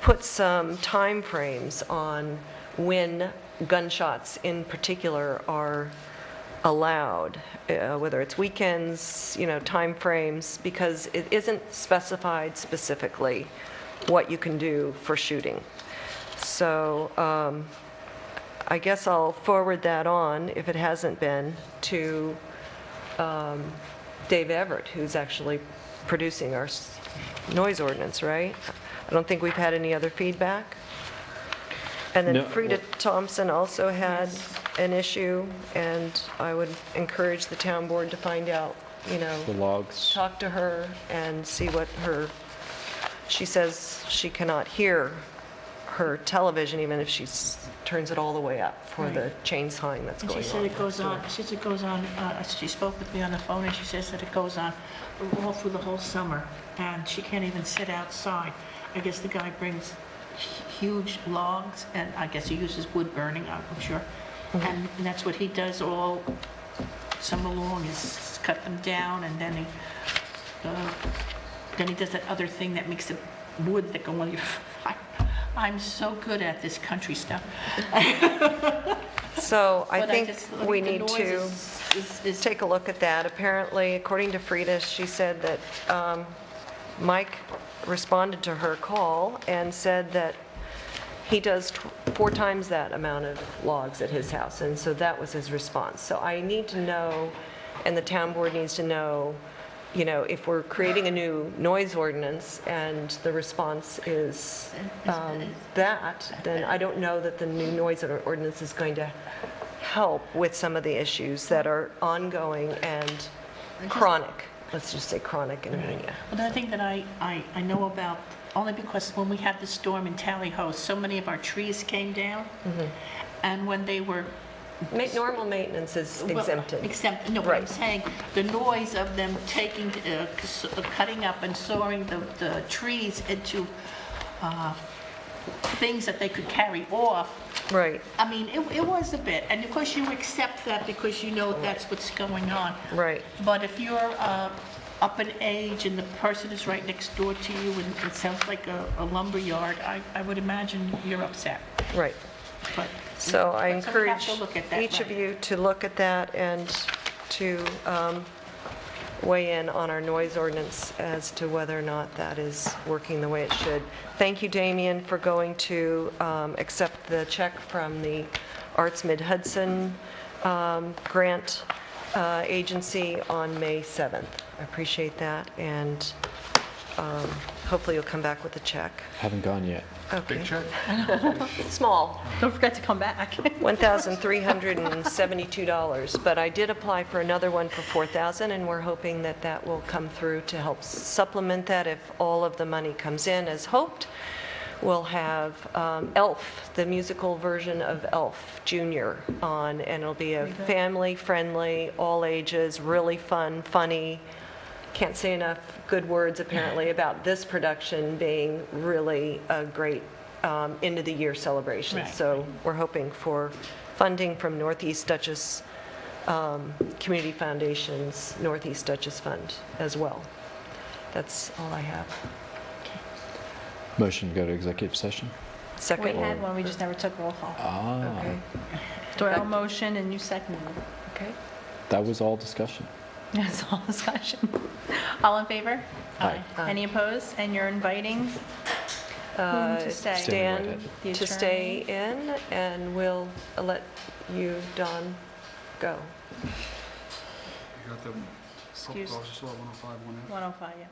put some time frames on when gunshots in particular are allowed, whether it's weekends, time frames, because it isn't specified specifically what you can do for shooting. So I guess I'll forward that on, if it hasn't been, to Dave Everett, who's actually producing our noise ordinance, right? I don't think we've had any other feedback. And then No. Frida Thompson also had an issue, and I would encourage the town board to find out, The logs. talk to her and see what she says she cannot hear her television even if she turns it all the way up for the chainsawing that's And going she on. said it goes on, she spoke with me on the phone, and she says that it goes on all through the whole summer, and she can't even sit outside. I guess the guy brings huge logs, and I guess he uses wood burning, I'm sure. And that's what he does all summer long, is cut them down, and then he does that other thing that makes the wood that go on your... I'm so good at this country stuff. So I But think just we the need noise to is take a look at that. Apparently, according to Frida, she said that Mike responded to her call and said that he does 4 times that amount of logs at his house, and so that was his response. So I need to know, and the town board needs to know, if we're creating a new noise ordinance and the response is that, then I don't know that the new noise ordinance is going to help with some of the issues that are ongoing and chronic. Let's just say chronic in Amenia. Well, the other thing that I know about, only because when we had the storm in Tally Ho, so many of our trees came down, and when they were... Normal maintenance is Well, exempted. Exempt, no, but I'm Right. saying, the noise of them taking, cutting up and sawing the trees into things that they could carry off. Right, I mean, it was a bit, and of course you accept that because you know that's what's going on. right. But if you're up in age and the person is right next door to you and it sounds like a lumber yard, I would imagine you're upset. Right. But So I but we have encourage to look at that, each of right. you to look at that and to weigh in on our noise ordinance as to whether or not that is working the way it should. Thank you, Damien, for going to accept the check from the Arts Mid-Hudson grant agency on May 7th. I appreciate that, and hopefully you'll come back with a check. Haven't gone yet. Okay. Big check? Small, Don't forget to come back. $1,372, but I did apply for another one for $4,000, and we're hoping that that will come through to help supplement that if all of the money comes in as hoped. We'll have Elf, the musical version of Elf Jr. on, and it'll be a family-friendly, all ages, really fun, funny. Can't say enough good words apparently about this production being really a great end of the year celebration. Right. So we're hoping for funding from Northeast Dutchess Community Foundation's Northeast Dutchess Fund as well. That's all I have. Motion to go to executive session? We Second. had one, we just never took roll call. Ah, Okay. Doyle motion and you seconded it. Okay. that was all discussion. That's all discussion. All in favor? Aye. Any opposed? And you're inviting whom to stay? Stan. Stan The to stay in, and we'll let you, Don, go. You got the, Excuse- oh, still at 105, 1F. 105, yeah.